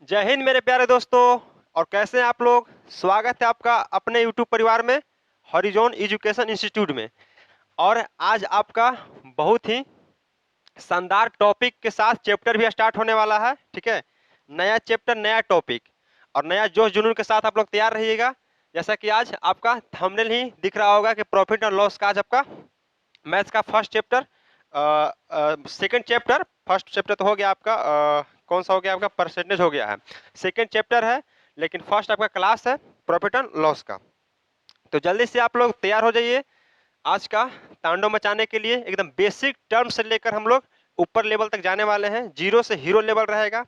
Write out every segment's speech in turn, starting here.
जय हिंद मेरे प्यारे दोस्तों। और कैसे हैं आप लोग। स्वागत है आपका अपने यूट्यूब परिवार में, हॉरिजॉन एजुकेशन इंस्टीट्यूट में। और आज आपका बहुत ही शानदार टॉपिक के साथ चैप्टर भी स्टार्ट होने वाला है। ठीक है, नया चैप्टर, नया टॉपिक और नया जोश जुनून के साथ आप लोग तैयार रहिएगा। जैसा कि आज आपका थंबनेल ही दिख रहा होगा कि प्रॉफिट और लॉस का आज आपका मैथ्स का first chapter, second chapter. First chapter तो हो गया आपका, कौन सा हो गया आपका, परसेंटेज हो गया है। सेकंड चैप्टर है, लेकिन फर्स्ट आपका क्लास है प्रॉफिट एंड लॉस का। तो जल्दी से आप लोग तैयार हो जाइए आज का तांडव मचाने के लिए। एकदम बेसिक टर्म से लेकर हम लोग ऊपर लेवल तक जाने वाले हैं। जीरो से हीरो लेवल रहेगा,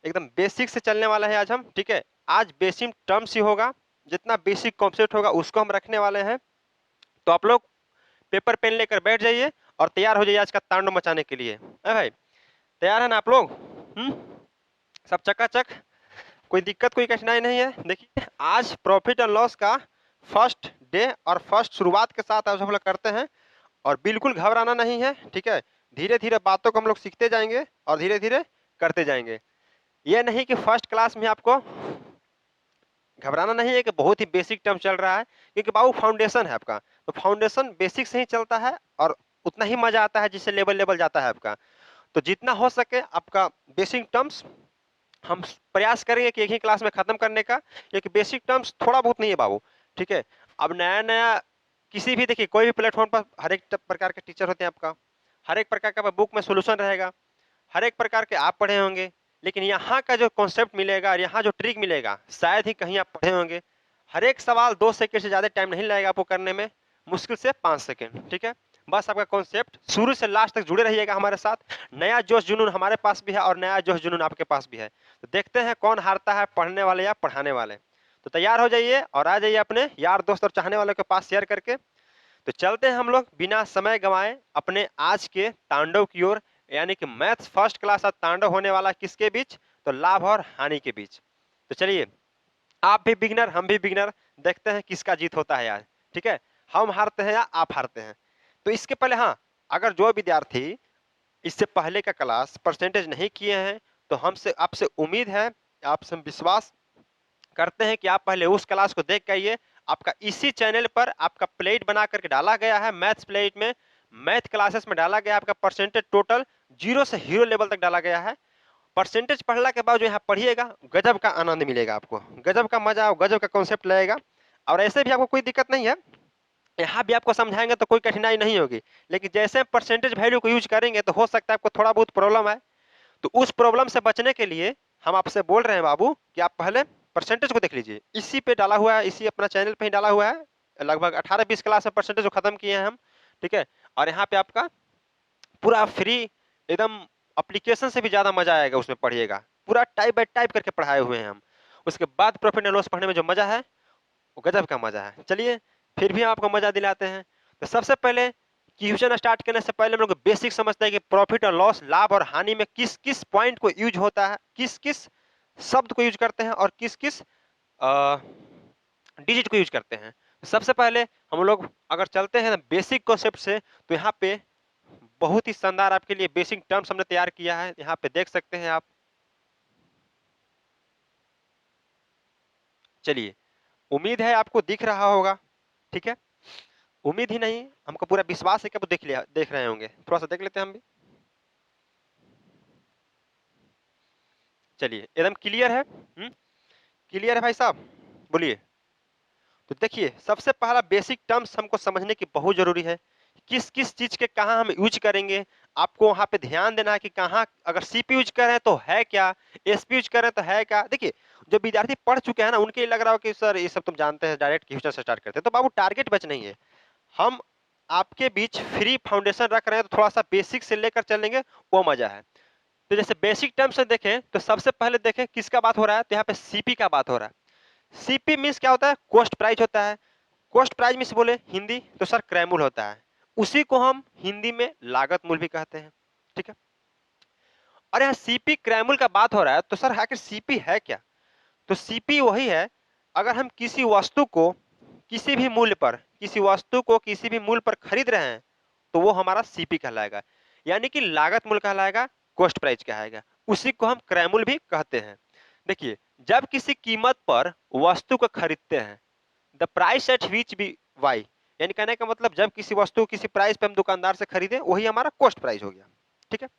एकदम बेसिक से चलने वाला है आज हम। ठीक है, आज बेसिक टर्म्स ही होगा, जितना बेसिक कॉन्सेप्ट होगा उसको हम रखने वाले हैं। तो आप लोग पेपर पेन लेकर बैठ जाइए और तैयार हो जाइए आज का तांडव मचाने के लिए। है भाई, तैयार है ना आप लोग? सब चकाचक, कोई दिक्कत कोई कठिनाई नहीं है। देखिए, आज प्रॉफिट एंड लॉस का फर्स्ट डे और फर्स्ट शुरुआत के साथ आज हम लोग करते हैं। और बिल्कुल घबराना नहीं है, ठीक है। धीरे धीरे बातों को हम लोग सीखते जाएंगे और धीरे धीरे करते जाएंगे। ये नहीं कि फर्स्ट क्लास में आपको घबराना नहीं है कि बहुत ही बेसिक टर्म चल रहा है, क्योंकि बाबू फाउंडेशन है आपका। तो फाउंडेशन बेसिक से ही चलता है और उतना ही मजा आता है जिससे लेवल लेवल जाता है आपका। तो जितना हो सके आपका बेसिक टर्म्स हम प्रयास करेंगे कि एक ही क्लास में खत्म करने का, क्योंकि बेसिक टर्म्स थोड़ा बहुत नहीं है बाबू। ठीक है, अब नया नया किसी भी, देखिए कोई भी प्लेटफॉर्म पर हर एक प्रकार के टीचर होते हैं आपका, हर एक प्रकार का बुक में सोल्यूशन रहेगा, हर एक प्रकार के आप पढ़े होंगे। लेकिन यहाँ का जो कॉन्सेप्ट मिलेगा और यहाँ जो ट्रिक मिलेगा शायद ही कहीं आप पढ़े होंगे। हर एक सवाल 2 सेकंड से ज़्यादा टाइम नहीं लगेगा आपको करने में, मुश्किल से 5 सेकंड। ठीक है, बस आपका कॉन्सेप्ट शुरू से लास्ट तक जुड़े रहिएगा हमारे साथ। नया जोश जुनून हमारे पास भी है और नया जोश जुनून आपके पास भी है। तो देखते हैं कौन हारता है, पढ़ने वाले या पढ़ाने वाले। तो तैयार हो जाइए और आ जाइए अपने यार दोस्त और चाहने वालों के पास शेयर करके। तो चलते हैं हम लोग बिना समय गंवाए अपने आज के तांडव की ओर, यानी कि मैथ्स फर्स्ट क्लास आज तांडव होने वाला किसके बीच, तो लाभ और हानि के बीच। तो चलिए, आप भी बिगनर हम भी बिगनर, देखते हैं किसका जीत होता है आज। ठीक है, हम हारते हैं या आप हारते हैं। तो इसके पहले हाँ, अगर जो विद्यार्थी इससे पहले का क्लास परसेंटेज नहीं किए हैं, तो हमसे आपसे उम्मीद है, आपसे हम विश्वास करते हैं कि आप पहले उस क्लास को देख के आइए। आपका इसी चैनल पर आपका प्लेट बना करके डाला गया है, मैथ्स प्लेट में, मैथ क्लासेस में डाला गया है। आपका परसेंटेज टोटल जीरो से हीरो लेवल तक डाला गया है। परसेंटेज पढ़ने के बाद जो यहाँ पढ़िएगा, गजब का आनंद मिलेगा आपको, गजब का मजा, गजब का कॉन्सेप्ट लगेगा। और ऐसे भी आपको कोई दिक्कत नहीं है, यहाँ भी आपको समझाएंगे तो कोई कठिनाई नहीं होगी। लेकिन जैसे परसेंटेज वैल्यू को यूज करेंगे तो हो सकता है आपको थोड़ा बहुत प्रॉब्लम आए। तो उस प्रॉब्लम से बचने के लिए हम आपसे बोल रहे हैं बाबू कि आप पहले परसेंटेज को देख लीजिए। इसी पे डाला हुआ है, इसी अपना चैनल पे ही डाला हुआ है। लगभग 18-20 क्लास में परसेंटेज को खत्म किए हैं हम। ठीक है, और यहाँ पे आपका पूरा फ्री एकदम, एप्लीकेशन से भी ज्यादा मजा आएगा उसमें पढ़िएगा। पूरा टाइप बाय टाइप करके पढ़ाए हुए हैं हम। उसके बाद प्रॉफिट एंड लॉस पढ़ने में जो मजा है वो गजब का मजा है। चलिए, फिर भी हम आपको मजा दिलाते हैं। तो सबसे पहले क्वेश्चन स्टार्ट करने से पहले हम लोग बेसिक समझते हैं कि प्रॉफिट और लॉस, लाभ और हानि में किस किस पॉइंट को यूज होता है, किस किस शब्द को यूज करते हैं और किस किस डिजिट को यूज करते हैं। सबसे पहले हम लोग अगर चलते हैं बेसिक कॉन्सेप्ट से, तो यहाँ पे बहुत ही शानदार आपके लिए बेसिक टर्म्स हमने तैयार किया है। यहाँ पे देख सकते हैं आप। चलिए, उम्मीद है आपको दिख रहा होगा। ठीक है, उम्मीद ही नहीं, हमको पूरा विश्वास है कि आप देख रहे होंगे। थोड़ा सा देख लेते हैं हम भी। चलिए, एकदम क्लियर है। क्लियर है भाई साहब, बोलिए। तो देखिए, सबसे पहला बेसिक टर्म्स हमको समझने की बहुत जरूरी है। किस किस चीज के कहाँ हम यूज करेंगे, आपको वहां पे ध्यान देना है कि कहाँ, अगर सीपी यूज कर रहे हैं तो है क्या, एसपी यूज कर रहे हैं तो है क्या। देखिए, जो विद्यार्थी पढ़ चुके हैं ना, उनके लग रहा हो कि सर ये सब तुम जानते हैं, डायरेक्ट क्वेश्चन से स्टार्ट करते हैं। तो बाबू, टारगेट बच नहीं है। हम आपके बीच फ्री फाउंडेशन रख रहे हैं, तो थोड़ा सा बेसिक से लेकर चलेंगे, वो मजा है। तो जैसे बेसिक टर्म से देखें तो सबसे पहले देखें किसका बात हो रहा है, तो यहाँ पे सीपी का बात हो रहा है। सीपी मीन्स क्या होता है, कॉस्ट प्राइस होता है। कॉस्ट प्राइस मीन्स बोले हिंदी तो सर क्रैमूल होता है। उसी को हम हिंदी में लागत मूल्य भी कहते हैं। ठीक है, और यहाँ सीपी क्रैमूल का बात हो रहा है, तो सर आखिर सीपी है क्या। तो सीपी वही है, अगर हम किसी वस्तु को किसी भी मूल्य पर, किसी वस्तु को किसी भी मूल्य पर खरीद रहे हैं, तो वो हमारा सीपी कहलाएगा, यानी कि लागत मूल्य कहलाएगा, कॉस्ट प्राइस कहलाएगा। उसी को हम क्रय मूल्य भी कहते हैं। देखिए, जब किसी कीमत पर वस्तु को खरीदते हैं, the price at which we buy, यानी कहने का मतलब जब किसी वस्तु किसी प्राइस पे हम दुकानदार से खरीदे वही हमारा कॉस्ट प्राइस हो गया। ठीक है,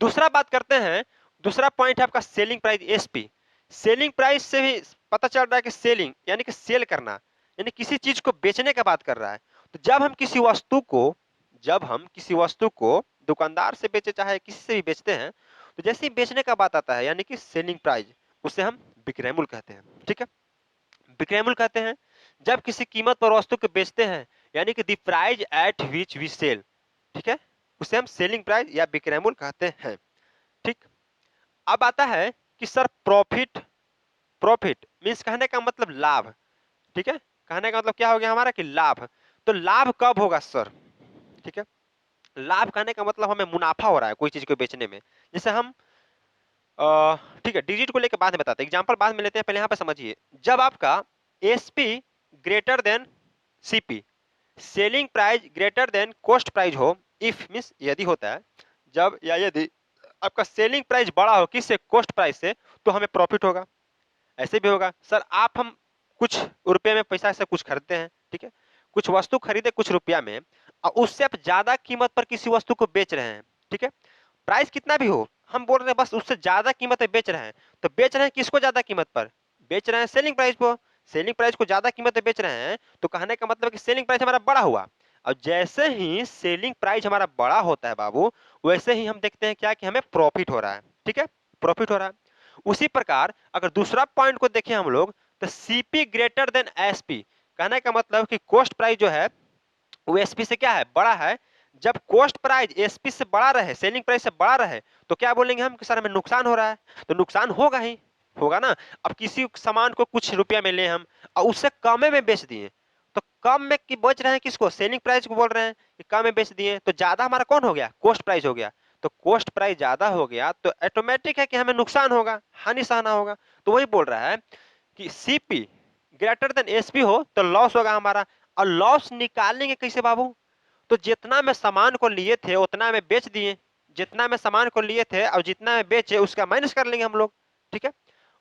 दूसरा बात करते हैं, दूसरा पॉइंट है आपका selling price SP. Selling price से भी पता चल रहा है कि सेलिंग यानी कि सेल करना, यानी किसी चीज को बेचने का बात कर रहा है। तो जब हम किसी वस्तु को दुकानदार से बेचे चाहे किसी से भी बेचते हैं, तो जैसे ही बेचने का बात आता है यानी कि सेलिंग प्राइस, उसे हम विक्रय मूल्य कहते हैं। ठीक है, विक्रय मूल्य कहते हैं जब किसी कीमत पर वस्तु को बेचते हैं, यानी कि the price at which we sell. ठीक है, उसे हम सेलिंग प्राइस या विक्रय मूल्य कहते हैं। ठीक, अब आता है कि सर प्रॉफिट, प्रॉफिट मीन्स कहने का मतलब लाभ। ठीक है, कहने का मतलब क्या हो गया हमारा कि लाभ। तो लाभ कब होगा सर? ठीक है, लाभ कहने का मतलब हमें मुनाफा हो रहा है कोई चीज को बेचने में। जैसे हम ठीक है, डिजिट को लेकर बाद में बताते हैं, एग्जांपल बाद में लेते हैं, पहले यहाँ पे समझिए। जब आपका SP greater than CP, selling price greater than cost price हो, इफ मीन्स यदि होता है, जब या यदि आपका सेलिंग प्राइस बड़ा हो किससे? कॉस्ट प्राइस से, तो हमें प्रॉफिट होगा। ऐसे भी होगा सर, हम कुछ रुपए में पैसा से कुछ खरीदते हैं, ठीक है, कुछ वस्तु खरीदे कुछ रुपया में, और उससे आप ज्यादा कीमत पर किसी वस्तु को बेच रहे हैं। ठीक है, प्राइस कितना भी हो, हम बोल रहे हैं बस उससे ज्यादा कीमत पे बेच रहे हैं। तो बेच रहे हैं किसको ज्यादा कीमत पर? बेच रहे हैं सेलिंग प्राइस को। सेलिंग प्राइस को ज्यादा कीमत पे बेच रहे हैं, तो कहने का मतलब कि सेलिंग प्राइस हमारा बड़ा हुआ। और जैसे ही सेलिंग प्राइस हमारा बड़ा होता है बाबू, वैसे ही हम देखते हैं क्या कि हमें प्रॉफिट हो रहा है। ठीक है, प्रॉफिट हो रहा है। उसी प्रकार अगर दूसरा पॉइंट को देखें हम लोग, तो सीपी ग्रेटर देन एसपी, कहने का मतलब कि कॉस्ट प्राइस जो है वो एसपी से क्या है? बड़ा है। जब कॉस्ट प्राइस एसपी से बड़ा रहे, सेलिंग प्राइस से बड़ा रहे, तो क्या बोलेंगे हम कि सर हमें नुकसान हो रहा है। तो नुकसान होगा ही, होगा ना। अब किसी सामान को कुछ रुपया में ले हम और उससे कम में बेच दिए, तो कम में की बेच रहे हैं किसको? सेलिंग प्राइस को बोल रहे हैं कि कम में बेच दिए, तो ज्यादा हमारा कौन हो गया? कॉस्ट प्राइस हो गया। तो कॉस्ट प्राइस ज्यादा हो गया तो ऑटोमेटिक है कि हमें नुकसान होगा, हानि सहना होगा। तो वही बोल रहा है कि सीपी ग्रेटर देन एसपी हो तो लॉस होगा हमारा। और लॉस निकालेंगे कैसे बाबू? तो जितना में सामान को लिए थे उतना में बेच दिए, जितना में सामान को लिए थे और जितना में बेचे उसका माइनस कर लेंगे हम लोग। ठीक है,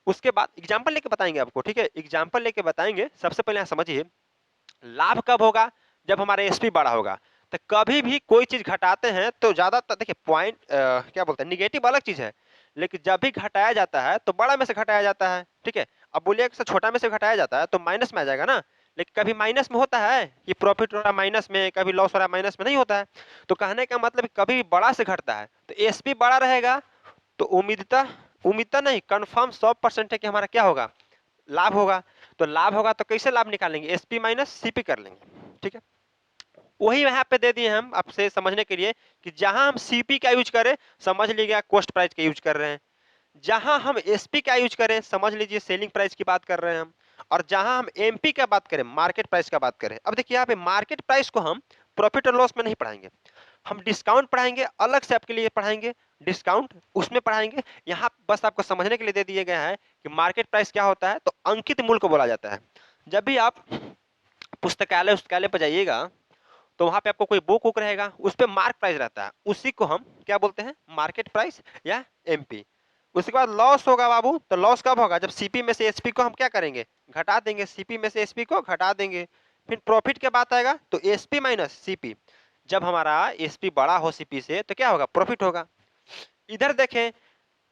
उसके बाद एग्जांपल लेके बताएंगे आपको। ठीक है, एग्जांपल लेके बताएंगे। सबसे पहले आप समझिए, लाभ कब होगा? जब हमारा एसपी बड़ा होगा। तो कभी भी कोई चीज घटाते हैं तो ज्यादातर देखिए पॉइंट क्या बोलते हैं, निगेटिव अलग चीज है, लेकिन जब भी घटाया जाता है तो बड़ा में से घटाया जाता है। ठीक है, अब बोलिए कि छोटा में से घटाया जाता है तो माइनस में आ जाएगा ना। लेकिन कभी माइनस में होता है कि प्रॉफिट हो रहा है माइनस में, कभी लॉस हो रहा है माइनस में, नहीं होता है। तो कहने का मतलब कभी बड़ा से घटता है तो एसपी बड़ा रहेगा, तो उम्मीदता, उम्मीदता नहीं कंफर्म 100% है कि हमारा क्या होगा? लाभ होगा। तो लाभ होगा तो कैसे लाभ निकालेंगे? एसपी माइनस सीपी कर लेंगे। ठीक है, वही यहाँ पे दे दिए हम आपसे समझने के लिए कि जहां हम सीपी का यूज करें समझ लीजिए कॉस्ट प्राइस का यूज कर रहे हैं, जहां हम एसपी का यूज करें समझ लीजिए सेलिंग प्राइस की बात कर रहे हैं हम, और जहां हम एमपी का बात करें मार्केट प्राइस का बात करें। अब देखिए यहाँ पे मार्केट प्राइस को हम प्रॉफिट और लॉस में नहीं पढ़ाएंगे, हम डिस्काउंट पढ़ाएंगे, अलग से आपके लिए पढ़ाएंगे डिस्काउंट, उसमें पढ़ाएंगे। यहाँ बस आपको समझने के लिए दे दिया गया है कि मार्केट प्राइस क्या होता है। तो अंकित मूल्य को बोला जाता है। जब भी आप पुस्तकालय पुस्तकालय पर जाइएगा तो वहां पे आपको कोई बुक वुक रहेगा, उस पे मार्क प्राइस रहता है, उसी को हम क्या बोलते हैं? मार्केट प्राइस या एमपी। उसके बाद लॉस होगा बाबू, तो लॉस कब होगा? जब सीपी में से एसपी को हम क्या करेंगे? घटा देंगे, सीपी में से एसपी को घटा देंगे। फिर प्रॉफिट के बात आएगा तो एसपी माइनस सीपी, जब हमारा एसपी बड़ा हो सीपी से तो क्या होगा? प्रॉफिट होगा। इधर देखें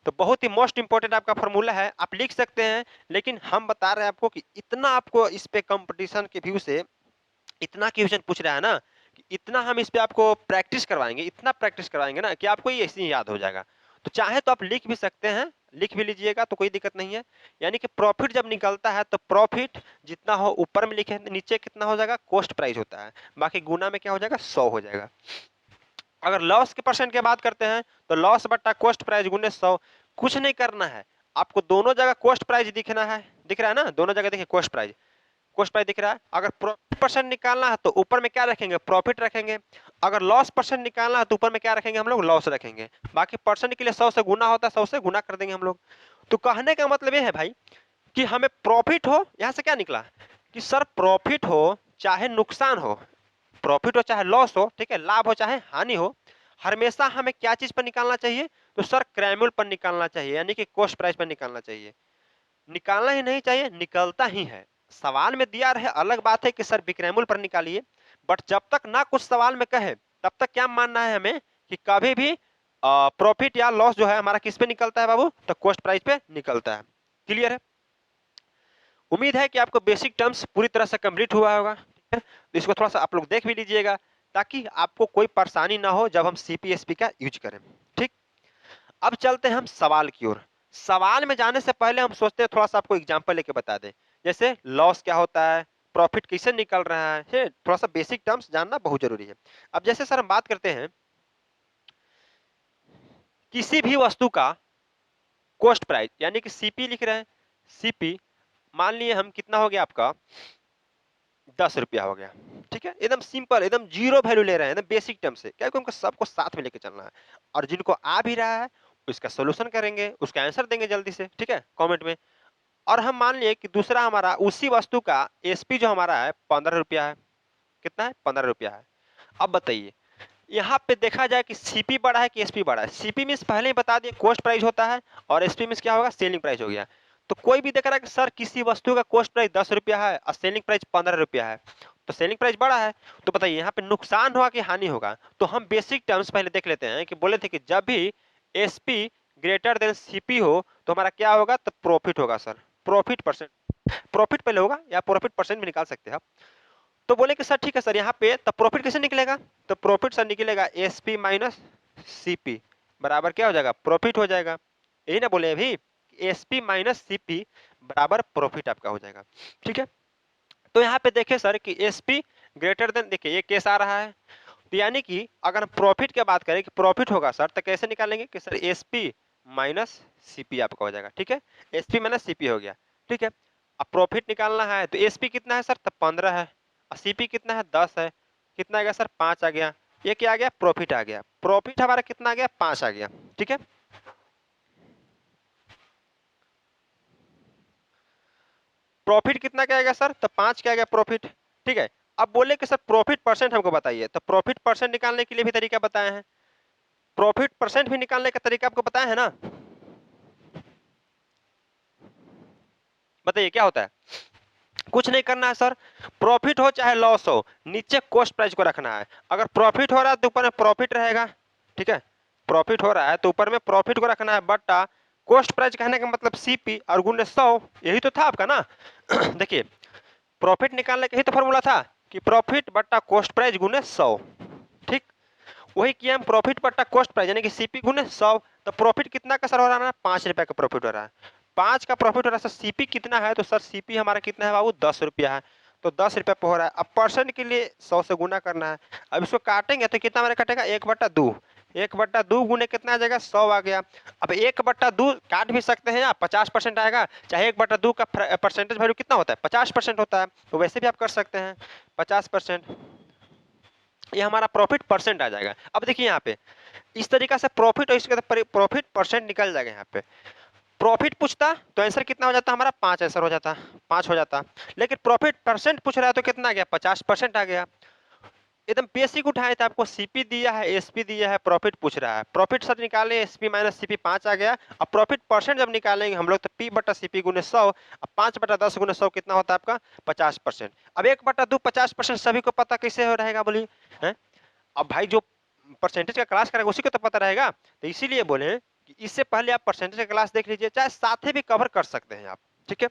तो बहुत ही मोस्ट इंपोर्टेंट आपका फॉर्मूला है, आप लिख सकते हैं, लेकिन हम बता रहे हैं आपको कि इतना आपको इस पे कंपटीशन के व्यू से इतना क्वेश्चन पूछ रहा है ना कि इतना हम इस पे आपको प्रैक्टिस करवाएंगे, इतना प्रैक्टिस करवाएंगे ना कि आपको ये ऐसे ही याद हो जाएगा। तो चाहे तो आप लिख भी सकते हैं, लिख भी लीजिएगा तो कोई दिक्कत नहीं है। यानी कि प्रॉफिट जब निकलता है तो प्रॉफिट जितना हो ऊपर में लिखे, नीचे कितना हो जाएगा? कॉस्ट प्राइस होता है, बाकी गुना में क्या हो जाएगा? 100 हो जाएगा। अगर लॉस के परसेंट की बात करते हैं तो लॉस बट्टा कॉस्ट प्राइस गुने 100। कुछ नहीं करना है आपको, दोनों जगह कॉस्ट प्राइस दिखना है, दिख रहा है ना, दोनों जगह देखिए कॉस्ट प्राइस, कॉस्ट प्राइस दिख रहा है। अगर प्रॉफिट परसेंट निकालना है तो ऊपर में क्या रखेंगे? प्रॉफिट रखेंगे। अगर लॉस परसेंट निकालना है तो ऊपर में क्या रखेंगे हम लोग? लॉस रखेंगे। बाकी परसेंट के लिए 100 से गुना होता है, 100 से गुना कर देंगे हम लोग। तो कहने का मतलब ये है भाई कि हमें प्रॉफिट हो, यहां से क्या निकला कि सर प्रॉफिट हो चाहे नुकसान हो, प्रॉफिट हो चाहे लॉस हो, ठीक है, लाभ हो चाहे हानि हो, हमेशा हमें क्या चीज पर निकालना चाहिए? तो सर क्रैमुल पर निकालना चाहिए, यानी कि कॉस्ट प्राइस पर निकालना चाहिए। निकालना ही नहीं चाहिए, निकलता ही है। सवाल में दिया रहे अलग बात है कि सर विक्रैमुल पर निकालिए, बट जब तक ना कुछ सवाल में कहे तब तक क्या मानना है हमें कि कभी भी प्रॉफिट या लॉस जो है हमारा किस पे निकलता है बाबू, तो कॉस्ट प्राइस पे निकलता है। क्लियर है? उम्मीद है कि आपको बेसिक टर्म्स पूरी तरह से कंप्लीट हुआ होगा। ठीक है, तो इसको थोड़ा सा आप लोग देख भी लीजिएगा ताकि आपको कोई परेशानी ना हो जब हम सीपीएसपी का यूज करें। ठीक, अब चलते हैं हम सवाल की ओर। सवाल में जाने से पहले हम सोचते हैं थोड़ा सा आपको एग्जांपल लेके बता दें, जैसे लॉस क्या होता है, प्रॉफिट कैसे निकल रहा है, थोड़ा सा बेसिक टर्म्स जानना बहुत जरूरी है। अब जैसे सर हम बात करते हैं किसी भी वस्तु का कॉस्ट प्राइस, यानी कि सीपी लिख रहे हैं। सीपी मान लिए हम कितना हो गया आपका 10 रुपया हो गया। ठीक है, एकदम सिंपल, एकदम जीरो वैल्यू ले रहे हैं, एकदम बेसिक टर्म से, क्या हमको सबको साथ में लेके चलना है। और जिनको आ भी रहा है उसका सोल्यूशन करेंगे, उसका आंसर देंगे जल्दी से। ठीक है, कमेंट में। और हम मान लिए कि दूसरा हमारा उसी वस्तु का एसपी जो हमारा है 15 रुपया है। कितना है? 15 रुपया है। अब बताइए यहाँ पे देखा जाए कि सीपी बड़ा है कि एसपी बड़ा है। सीपी मीन्स पहले ही बता दिए कॉस्ट प्राइस होता है, और एसपी मीन्स क्या होगा? सेलिंग प्राइस हो गया। तो कोई भी देख रहा है कि सर किसी वस्तु का कॉस्ट प्राइस 10 रुपया है और सेलिंग प्राइस 15 रुपया है, तो सेलिंग प्राइस बड़ा है। तो बताइए यहाँ पे नुकसान होगा कि हानि होगा? तो हम बेसिक टर्म्स पहले देख लेते हैं कि बोले थे कि जब भी एसपी ग्रेटर देन सीपी हो तो हमारा क्या होगा? तो प्रॉफिट होगा सर। प्रॉफिट परसेंट, प्रॉफिट पहले होगा, या प्रॉफिट परसेंट भी निकाल सकते हैं आप। तो बोले कि सर ठीक है सर, यहाँ पे तब प्रॉफिट कैसे निकलेगा? तो प्रॉफिट सर निकलेगा एसपी माइनस सीपी बराबर क्या हो जाएगा? प्रॉफिट हो जाएगा। यही ना बोले अभी, एसपी माइनस सीपी बराबर प्रॉफिट आपका हो जाएगा। ठीक है, तो यहाँ पे देखिए सर कि एसपी ग्रेटर देन, देखिए ये केस आ रहा है, तो यानी कि अगर हम प्रॉफिट की बात करें कि प्रॉफिट होगा सर, तो कैसे निकालेंगे कि सर एसपी माइनस सीपी आपका हो जाएगा। ठीक है, एसपी माइनस सीपी हो गया। ठीक है, अब प्रॉफिट निकालना है तो एसपी कितना है सर? तो 15 है, और सीपी कितना है? 10 है। कितना आ गया सर? 5 आ गया। ये क्या आ गया? प्रॉफिट आ गया। प्रॉफिट हमारा कितना आ गया? 5 आ गया। ठीक है, प्रॉफिट कितना क्या आएगा सर? तो 5 क्या आ गया प्रॉफिट। ठीक है, अब बोले कि सर प्रॉफिट परसेंट हमको बताइए, तो प्रॉफिट परसेंट निकालने के लिए भी तरीका बताए हैं। प्रॉफिट परसेंट भी निकालने का तरीका आपको बताया है ना? बताइए क्या होता है? कुछ नहीं करना है सर, प्रॉफिट हो चाहे लॉस हो, नीचे कॉस्ट प्राइस को रखना है। अगर प्रॉफिट हो रहा है तो ऊपर में प्रॉफिट रहेगा। ठीक है, प्रॉफिट हो रहा है तो ऊपर में प्रॉफिट को रखना है, बट्टा कॉस्ट प्राइस कहने का मतलब सीपी और गुणे 100, यही तो था आपका ना। देखिए प्रॉफिट निकालने का ही तो फॉर्मूला था कि प्रॉफिट बट्टा कॉस्ट प्राइस गुणे 100। ठीक, वही किया हम, प्रॉफिट बट्टा कॉस्ट प्राइस यानी कि सीपी गुने 100। तो प्रॉफिट कितना का सर हो रहा है? 5 रुपया का प्रॉफिट हो रहा है। 5 का प्रॉफिट हो रहा है सर। सीपी कितना है? तो सर सीपी हमारा कितना है बाबू? 10 रुपया है। तो 10 रुपया पे हो रहा है। अब परसेंट के लिए 100 से गुना करना है। अब इसको काटेंगे तो कितना हमारा कटेगा? 1/2। 1/2 गुने कितना आ जाएगा? 100 आ गया। अब 1/2 काट भी सकते हैं आप, 50% आएगा। चाहे 1/2 का परसेंटेज वैल्यू कितना होता है? 50% होता है, तो वैसे भी आप कर सकते हैं 50%। ये हमारा प्रॉफिट परसेंट आ जाएगा। अब देखिए यहाँ पे इस तरीका से प्रॉफिट और इसके प्रॉफिट परसेंट निकल जाएगा। यहाँ पे प्रॉफिट पूछता तो आंसर कितना हो जाता? हमारा 5 आंसर हो जाता, 5 हो जाता। लेकिन प्रॉफिट परसेंट पूछ रहा है तो कितना आ गया? 50% आ गया। एकदम बेसिक उठाए थे, आपको सीपी दिया है, एसपी दिया है, प्रॉफिट पूछ रहा है। प्रॉफिट सर निकाले, एसपी माइनस सीपी 5 आ गया। अब प्रॉफिट परसेंट जब निकालेंगे हम लोग तो पी बटा सीपी गुने 100। अब 5/10 गुने 100 कितना होता है आपका? 50%। अब 1/2 50% सभी को पता कैसे हो रहेगा बोलिए? है, अब भाई जो परसेंटेज का क्लास करेगा उसी को तो पता रहेगा। तो इसीलिए बोले कि इससे पहले आप परसेंटेज का क्लास देख लीजिए, चाहे साथ ही भी कवर कर सकते हैं आप। ठीक है,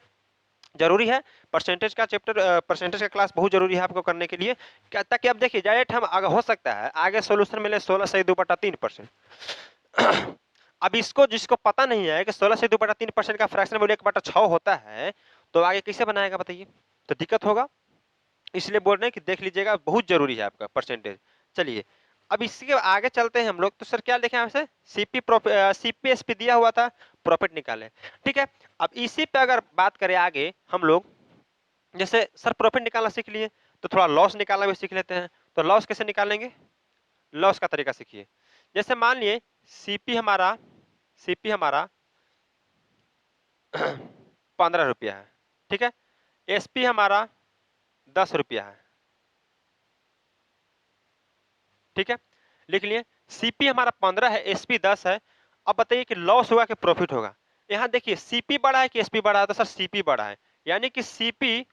जरूरी है परसेंटेज का चैप्टर, परसेंटेज का क्लास बहुत जरूरी है आपको करने के लिए, क्या ताकि अब देखिए डायरेक्ट हम आगे हो सकता है आगे सोल्यूशन मिले 16 से 2/3%। अब इसको जिसको पता नहीं है कि 16 से 2/3% का फ्रैक्शन वैल्यू 1/6 होता है, तो आगे कैसे बनाएगा बताइए? तो दिक्कत होगा। इसलिए बोल रहे हैं कि देख लीजिएगा, बहुत जरूरी है आपका परसेंटेज। चलिए अब इसके आगे चलते हैं हम लोग। तो सर क्या देखें हमसे? सीपी सीपीएसपी दिया हुआ था, प्रॉफिट निकाले। ठीक है, अब इसी पे अगर बात करें आगे हम लोग, जैसे सर प्रॉफिट निकालना सीख लिए तो थोड़ा लॉस निकालना भी सीख लेते हैं। तो लॉस कैसे निकालेंगे? लॉस का तरीका सीखिए। जैसे मान लिए सीपी हमारा 15 रुपया है। ठीक है, एसपी हमारा 10 रुपया है। ठीक है, लिख लिए। सीपी हमारा 15 है, एसपी 10 है, अब बताइए कि लॉस होगा कि प्रॉफिट होगा। यहाँ देखिए सीपी बड़ा है कि एसपी बड़ा है, तो सर सीपी बड़ा है, यानी कि सीपी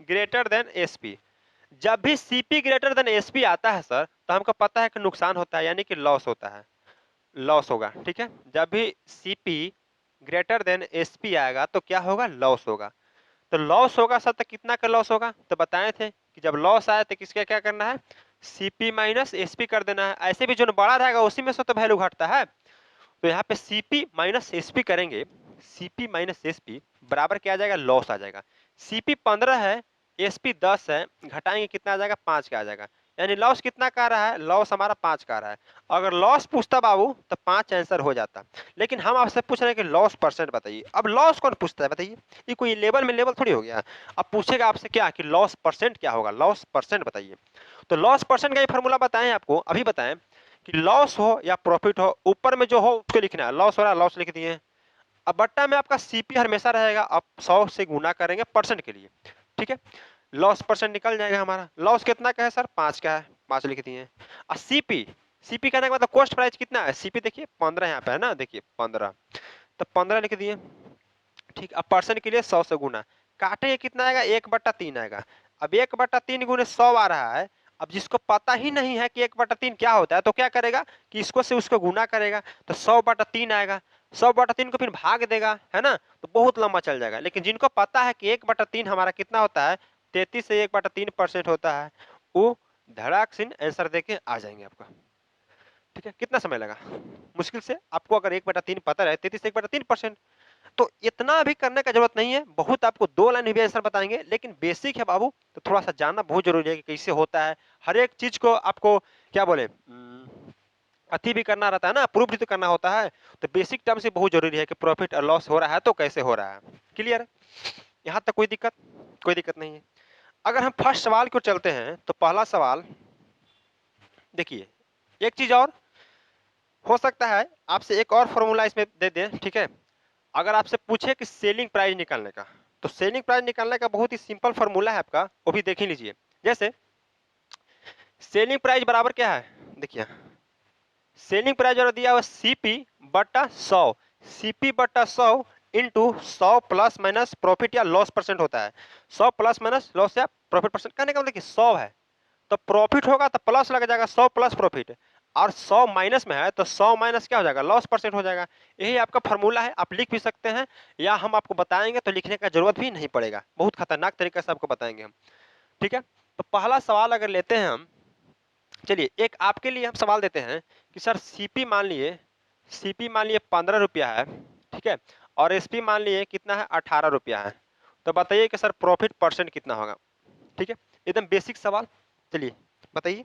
ग्रेटर देन एसपी। जब भी सीपी ग्रेटर देन एसपी आता है सर, तो हमको पता है कि नुकसान होता है, यानी कि लॉस होता है, लॉस होगा। ठीक है, जब भी सीपी ग्रेटर देन एसपी आएगा तो क्या होगा, लॉस होगा। तो लॉस होगा सर, तो कितना का लॉस होगा, तो बताए थे कि जब लॉस आए तो किसका क्या करना है, सीपी माइनस एसपी कर देना है। ऐसे भी जो बड़ा रहेगा उसी में से तो वैल्यू घटता है। तो यहाँ पे सीपी माइनस एसपी करेंगे, सीपी माइनस एसपी बराबर क्या आ जाएगा, लॉस आ जाएगा। सीपी 15 है, एसपी 10 है, घटाएंगे कितना आ जाएगा, 5 का आ जाएगा। यानी लॉस कितना का आ रहा है, लॉस हमारा 5 का आ रहा है। अगर लॉस पूछता बाबू तो 5 आंसर हो जाता, लेकिन हम आपसे पूछ रहे हैं कि लॉस परसेंट बताइए। अब लॉस कौन पूछता है बताइए, ये कोई लेवल में लेवल थोड़ी हो गया। अब पूछेगा आपसे क्या कि लॉस परसेंट क्या होगा, लॉस परसेंट बताइए। तो लॉस परसेंट का ये फॉर्मूला बताएं आपको, अभी बताएं कि लॉस हो या प्रॉफिट हो, ऊपर में जो हो उसको लिखना है। लॉस हो रहा है, लॉस लिख दिए। अब बट्टा में आपका सीपी हमेशा रहेगा, आप 100 से गुना करेंगे परसेंट के लिए। ठीक है, लॉस परसेंट निकल जाएगा हमारा। लॉस कितना का है सर, 5 का है, 5 लिख दिए। और सीपी, सीपी कहने का मतलब कॉस्ट प्राइस कितना है, सीपी देखिए 15 यहाँ पे है ना, देखिए 15, तो 15 लिख दिए। ठीक, अब परसेंट के लिए 100 से गुना काटेंगे, कितना आएगा, 1/3 आएगा। अब 1/3 गुने 100 आ रहा है। अब जिसको पता ही नहीं है कि 1/3 क्या होता है, तो क्या करेगा कि इसको से उसको गुना करेगा, तो 100/3 आएगा। 100/3 को फिर भाग देगा, है ना, तो बहुत लंबा चल जाएगा। लेकिन जिनको पता है कि 1/3 हमारा कितना होता है, 33 से 1/3% होता है, वो धड़ाक से आंसर देके आ जाएंगे आपका। ठीक है, कितना समय लगा, मुश्किल से आपको अगर 1/3 पता है, 33 से 1/3%, तो इतना भी करने का जरूरत नहीं है। बहुत आपको 2 लाइन भी आंसर बताएंगे, लेकिन बेसिक है बाबू, तो थोड़ा सा जानना बहुत जरूरी है कि कैसे होता है। हर एक चीज को आपको क्या बोले अति भी करना रहता है ना, प्रूफ भी तो करना होता है। तो बेसिक टर्म से बहुत जरूरी है कि प्रॉफिट और लॉस हो रहा है तो कैसे हो रहा है। क्लियर है, यहाँ तक कोई दिक्कत, कोई दिक्कत नहीं है। अगर हम फर्स्ट सवाल को चलते हैं, तो पहला सवाल देखिए, एक चीज और हो सकता है आपसे एक और फॉर्मूला इसमें दे दें। ठीक है, अगर आपसे पूछे कि सेलिंग प्राइस निकालने का, तो सेलिंग प्राइस निकालने का बहुत ही सिंपल फॉर्मूला है आपका, वो भी देख ही लीजिए। जैसे सेलिंग प्राइस बराबर क्या है, देखिए सेलिंग प्राइस और दिया हुआ सीपी बटा 100, सीपी बटा 100 इंटू 100 प्लस माइनस प्रॉफिट या लॉस परसेंट होता है। 100 प्लस माइनस लॉस या प्रॉफिट परसेंट, कहने का मतलब देखिए 100 है तो प्रॉफिट होगा तो प्लस लग जाएगा, 100 प्लस प्रॉफिट, और 100 माइनस में है तो 100 माइनस क्या हो जाएगा, लॉस परसेंट हो जाएगा। यही आपका फॉर्मूला है, आप लिख भी सकते हैं या हम आपको बताएंगे तो लिखने का जरूरत भी नहीं पड़ेगा, बहुत खतरनाक तरीके से आपको बताएंगे हम। ठीक है, तो पहला सवाल अगर लेते हैं हम, चलिए एक आपके लिए हम सवाल देते हैं कि सर सीपी मान लिए, सीपी मान लिए 15 रुपया है, ठीक है, और एसपी मान लिए कितना है, 18 रुपया है। तो बताइए कि सर प्रॉफिट परसेंट कितना होगा। ठीक है, एकदम बेसिक सवाल, चलिए बताइए।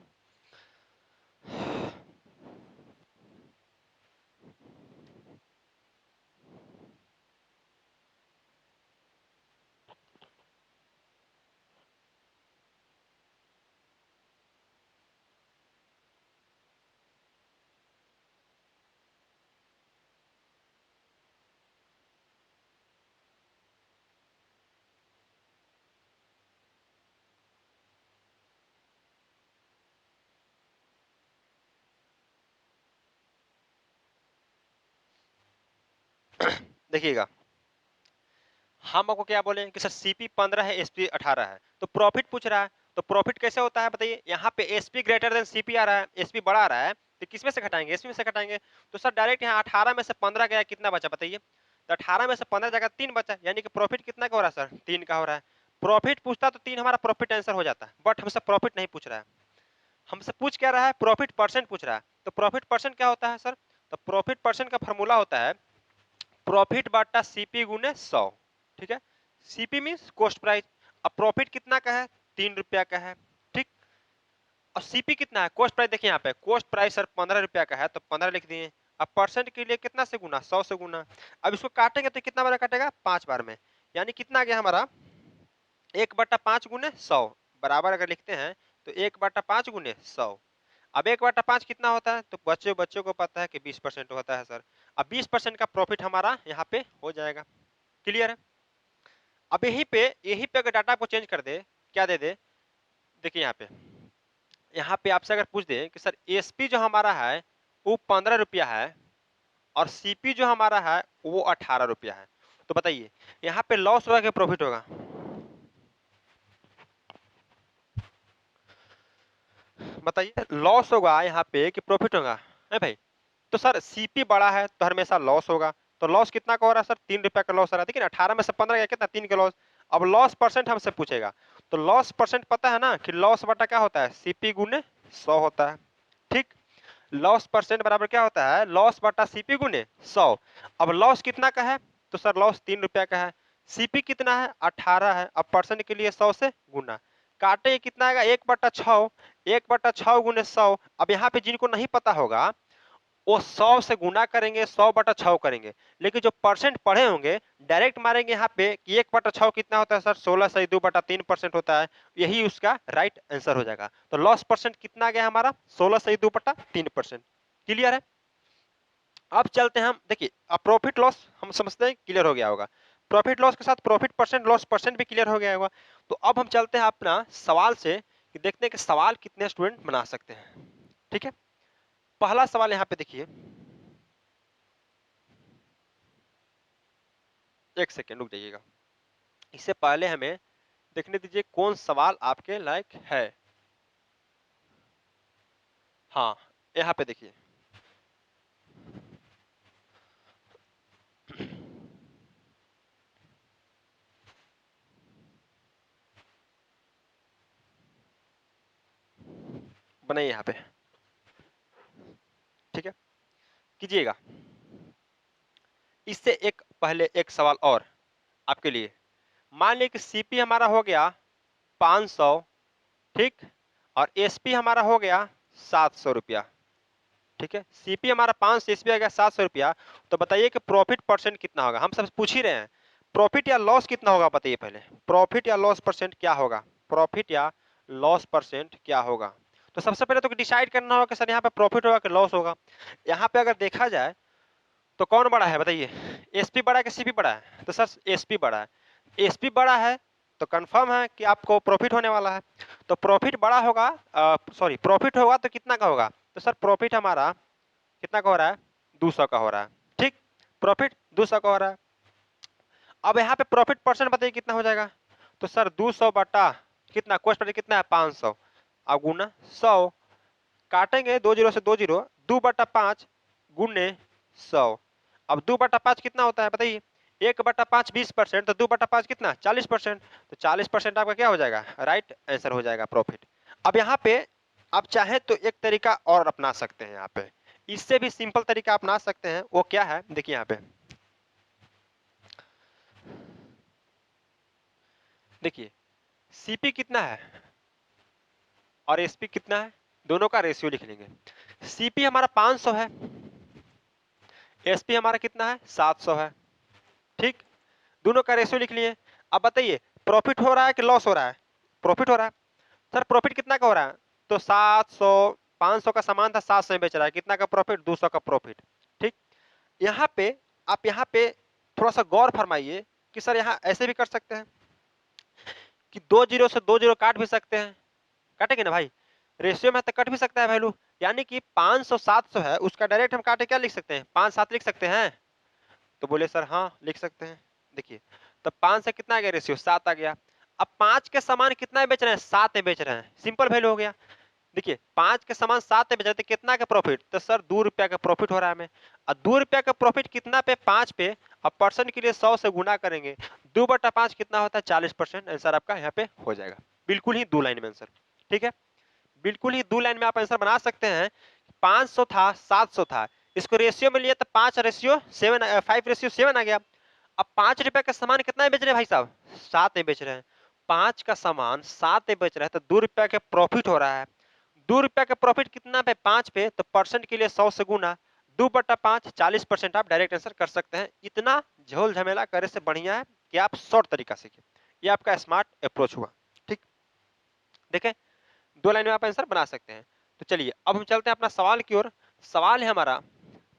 देखिएगा, हम आपको क्या बोले कि सर सीपी 15 है, एसपी 18 है, तो प्रॉफिट पूछ रहा है। तो प्रॉफिट कैसे होता है बताइए, यहाँ पे एसपी ग्रेटर देन सीपी आ रहा है, एसपी बड़ा आ रहा है, तो किस में से घटाएंगे, एसपी में से घटाएंगे। तो सर डायरेक्ट यहाँ 18 में से 15 गया, कितना बचा बताइए, तो 18 में से 15 जगह 3 बचा, यानी कि प्रॉफिट कितना का हो रहा है सर, 3 का हो रहा है। प्रॉफिट पूछता तो 3 हमारा प्रॉफिट आंसर हो जाता है, बट हमसे प्रॉफिट नहीं पूछ रहा है, हमसे पूछ क्या रहा है, प्रॉफिट परसेंट पूछ रहा है। तो प्रॉफिट परसेंट क्या होता है सर, तो प्रॉफिट परसेंट का फॉर्मूला होता है प्रॉफिट बाटा सीपी गुने 100। ठीक है, सीपी मीन्स कॉस्ट प्राइस। अब प्रॉफिट कितना का है, 3 रुपया का है। ठीक, और सीपी कितना है, कॉस्ट प्राइस देखिए यहाँ पे कॉस्ट प्राइस सर 15 रुपया का है, तो 15 लिख दिए। अब परसेंट के लिए कितना से गुना, 100 से गुना। अब इसको काटेंगे तो कितना बार काटेगा, 5 बार में, यानी कितना आ गया हमारा 1/5 गुने 100 बराबर अगर लिखते हैं तो 1/5 गुने 100। अब 1/5 कितना होता है, तो बच्चों बच्चों को पता है कि 20% होता है सर। अब 20% का प्रॉफिट हमारा यहाँ पे हो जाएगा। क्लियर है, अब यहीं पे अगर डाटा को चेंज कर दे, क्या दे दे, देखिए यहाँ पे आपसे अगर पूछ दे कि सर एसपी जो हमारा है वो 15 रुपया है और सीपी जो हमारा है वो 18 रुपया है, तो बताइए यहाँ पे लॉस होगा कि प्रॉफिट होगा? बताइए लॉस होगा यहाँ पे कि प्रॉफिट होगा? है भाई? तो सर सीपी बड़ा है तो हमेशा लॉस होगा। तो लॉस कितना का हो रहा है सर? 3 रुपया का लॉस हो रहा है। देखिए ना 18 में से 15 गया कितना? 3 का लॉस। अब लॉस परसेंट हमसे पूछेगा तो लॉस परसेंट पता है ना कि लॉस बटा क्या होता है? सीपी गुने 100 होता है। ठीक, लॉस परसेंट बराबर क्या होता है? लॉस बटा सीपी गुने 100। अब लॉस कितना का है? तो सर लॉस 3 रुपया का है। सीपी कितना है? 18 है। अब परसेंट के लिए 100 से गुना, काटे कितना आएगा? 1/6। 1/6 गुने 100। अब यहाँ पे जिनको नहीं पता होगा वो 100 से गुना करेंगे, 100/6 करेंगे, लेकिन जो परसेंट पढ़े होंगे डायरेक्ट मारेंगे यहाँ पे कि 1/6 कितना होता है सर? 16 से 2/3% होता है। यही उसका राइट आंसर हो जाएगा। तो लॉस परसेंट कितना आ गया हमारा? 16 से 2/3%। क्लियर है? अब चलते हैं हम, देखिए अब प्रॉफिट लॉस हम समझते हैं क्लियर हो गया होगा। प्रॉफिट लॉस के साथ प्रॉफिट परसेंट लॉस परसेंट भी क्लियर हो गया होगा। तो अब हम चलते हैं अपना सवाल से कि देखते हैं कि सवाल कितने स्टूडेंट बना सकते हैं। ठीक है, पहला सवाल यहाँ पे देखिए, एक सेकेंड रुक जाइएगा। इससे पहले हमें देखने दीजिए कौन सवाल आपके लायक है। हाँ, यहाँ पे देखिए, बनाइए यहाँ पे। ठीक है, कीजिएगा। इससे एक पहले एक सवाल और आपके लिए। मान लीजिए कि सीपी हमारा हो गया 500, ठीक, और एसपी हमारा हो गया 700 रुपया। ठीक है, सीपी हमारा 500, एसपी आ गया 700 रुपया। तो बताइए कि प्रॉफिट परसेंट कितना होगा? हम सब पूछ ही रहे हैं, प्रॉफिट या लॉस कितना होगा बताइए पहले। प्रॉफिट या लॉस परसेंट क्या होगा? प्रॉफिट या लॉस परसेंट क्या होगा? तो सबसे पहले तो डिसाइड करना होगा कि सर यहाँ पे प्रॉफिट होगा कि लॉस होगा। यहाँ पे अगर देखा जाए तो कौन बड़ा है बताइए? एसपी बड़ा है कि सीपी बड़ा है? तो सर एसपी बड़ा है। एसपी बड़ा है तो कंफर्म है कि आपको प्रॉफिट होने वाला है। तो प्रॉफिट बड़ा होगा, सॉरी प्रॉफिट होगा तो कितना का होगा? तो सर प्रॉफिट हमारा कितना का हो रहा है? 200 का हो रहा है। ठीक, प्रॉफिट 200 का हो रहा है। अब यहाँ पे प्रॉफिट परसेंट बताइए कितना हो जाएगा? तो सर 200 बटा कितना, कोस्ट पर कितना है? 500। अब गुना 100, काटेंगे 2 जीरो से 2 जीरो, 2/5 गुने 100। अब 2/5 कितना होता है बताइए? 1/5 20%, तो 2/5 कितना? 40%। तो 40% आपका क्या हो जाएगा? राइट आंसर हो जाएगा प्रॉफिट। अब यहाँ पे आप चाहें तो एक तरीका और अपना सकते हैं। यहाँ पे इससे भी सिंपल तरीका अपना सकते हैं। वो क्या है? देखिए यहाँ पे देखिए, सीपी कितना है और एसपी कितना है, दोनों का रेशियो लिख लेंगे। सीपी हमारा 500 है, एसपी हमारा कितना है? 700 है। ठीक, दोनों का रेशियो लिख लिए। अब बताइए प्रॉफिट हो रहा है कि लॉस हो रहा है? प्रॉफिट हो रहा है। सर प्रॉफिट कितना का हो रहा है? तो 700, 500 का सामान था 700 में बेच रहा है, कितना का प्रॉफिट? 200 का प्रॉफिट। ठीक, यहाँ पे आप यहाँ पे थोड़ा सा गौर फरमाइए कि सर यहाँ ऐसे भी कर सकते हैं कि 2 जीरो से 2 जीरो काट भी सकते हैं। काटेंगे ना भाई, रेशियो में तो कट भी सकता है वैल्यू। यानी कि 500 700 है, उसका डायरेक्ट हम काटे क्या लिख सकते हैं? 5 7 लिख सकते हैं। तो बोले सर हाँ लिख सकते हैं। देखिए तो 5 से कितना आ गया रेशियो? 7 आ गया। अब 5 के सामान कितना बेच रहे हैं? 7 में बेच रहे हैं, सिंपल वैल्यू हो गया। देखिए 5 के सामान 7 में बेच रहे थे, कितना का प्रॉफिट? तो सर 2 रुपया का प्रॉफिट हो रहा है हमें। और 2 रुपया का प्रॉफिट कितना पे? 5 पे। अब परसेंट के लिए 100 से गुना करेंगे, 2/5 कितना होता है? 40%। आंसर आपका यहाँ पे हो जाएगा। बिल्कुल ही 2 लाइन में आंसर। ठीक है, बिल्कुल ही 2 लाइन में आप आंसर बना सकते हैं। 500 था, 700 था, इसको रेशियो में लिया तो 5:7 आ गया। अब 5 रुपए का सामान कितना में बेच रहे हैं भाई साहब? 7 में बेच रहे हैं। 5 का सामान 7 में बेच रहे हैं तो 2 रुपया का प्रॉफिट हो रहा है। 2 रुपया का प्रॉफिट कितना पे? 5 पे। तो परसेंट के लिए 100 से गुना, 2/5 40%। आप डायरेक्ट आंसर कर सकते हैं। इतना झोल झमेला करे से बढ़िया है कि आप शॉर्ट तरीका सीखें। ये आपका स्मार्ट अप्रोच हुआ। ठीक, देखें 2 लाइन में आप आंसर बना सकते हैं। तो चलिए अब हम चलते हैं अपना सवाल की ओर। सवाल है हमारा,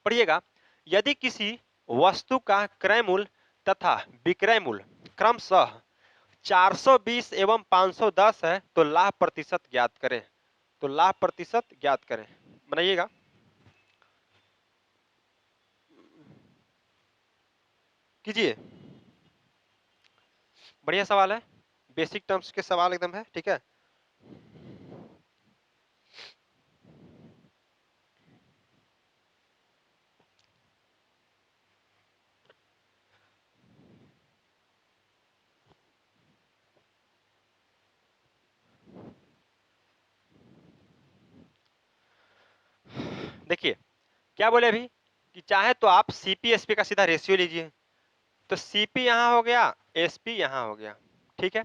पढ़िएगा। यदि किसी वस्तु का क्रय मूल्य तथा विक्रय मूल्य क्रमशः 420 एवं 510 है, तो लाभ प्रतिशत ज्ञात करें। तो लाभ प्रतिशत ज्ञात करें, बनाइएगा। कीजिए, बढ़िया सवाल है, बेसिक टर्म्स के सवाल एकदम है, ठीक है। देखिए क्या बोले अभी कि चाहे तो आप सीपी एसपी का सीधा रेशियो लीजिए, तो सीपी यहाँ हो गया, एसपी यहाँ हो गया, ठीक है।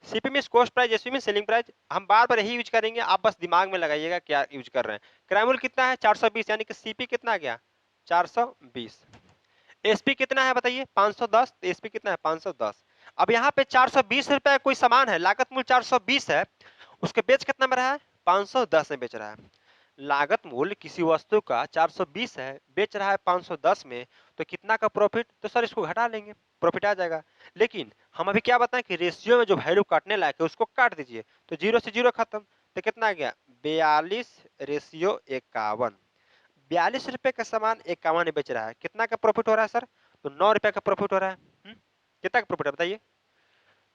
सीपी में कॉस्ट प्राइस, एसपी में सेलिंग प्राइस, हम बार बार यही यूज करेंगे, आप बस दिमाग में लगाइएगा क्या यूज कर रहे हैं। क्राइमूल कितना है 420, यानी कि सीपी कितना आ गया 420। एसपी कितना है बताइए 510, तो एसपी कितना है 510। अब यहाँ पे 420 रुपए कोई सामान है, लागत मूल्य 420 है, उसके बेच कितना में रहा है 510 में बेच रहा है। लागत मूल्य किसी वस्तु का 420 है, बेच रहा है 510 में, तो कितना का प्रॉफिट, तो सर इसको घटा लेंगे, प्रॉफिट आ जाएगा। लेकिन हम अभी क्या बताएं कि रेशियो में जो वैल्यू काटने लायक है उसको काट दीजिए, तो 0 से 0 खत्म, तो कितना आ गया 42/51। 42 रुपए का सामान 51 में बेच रहा है, कितना का प्रॉफिट हो रहा है सर, तो 9 रुपए का प्रॉफिट हो रहा है। कितना का प्रॉफिट है बताइए।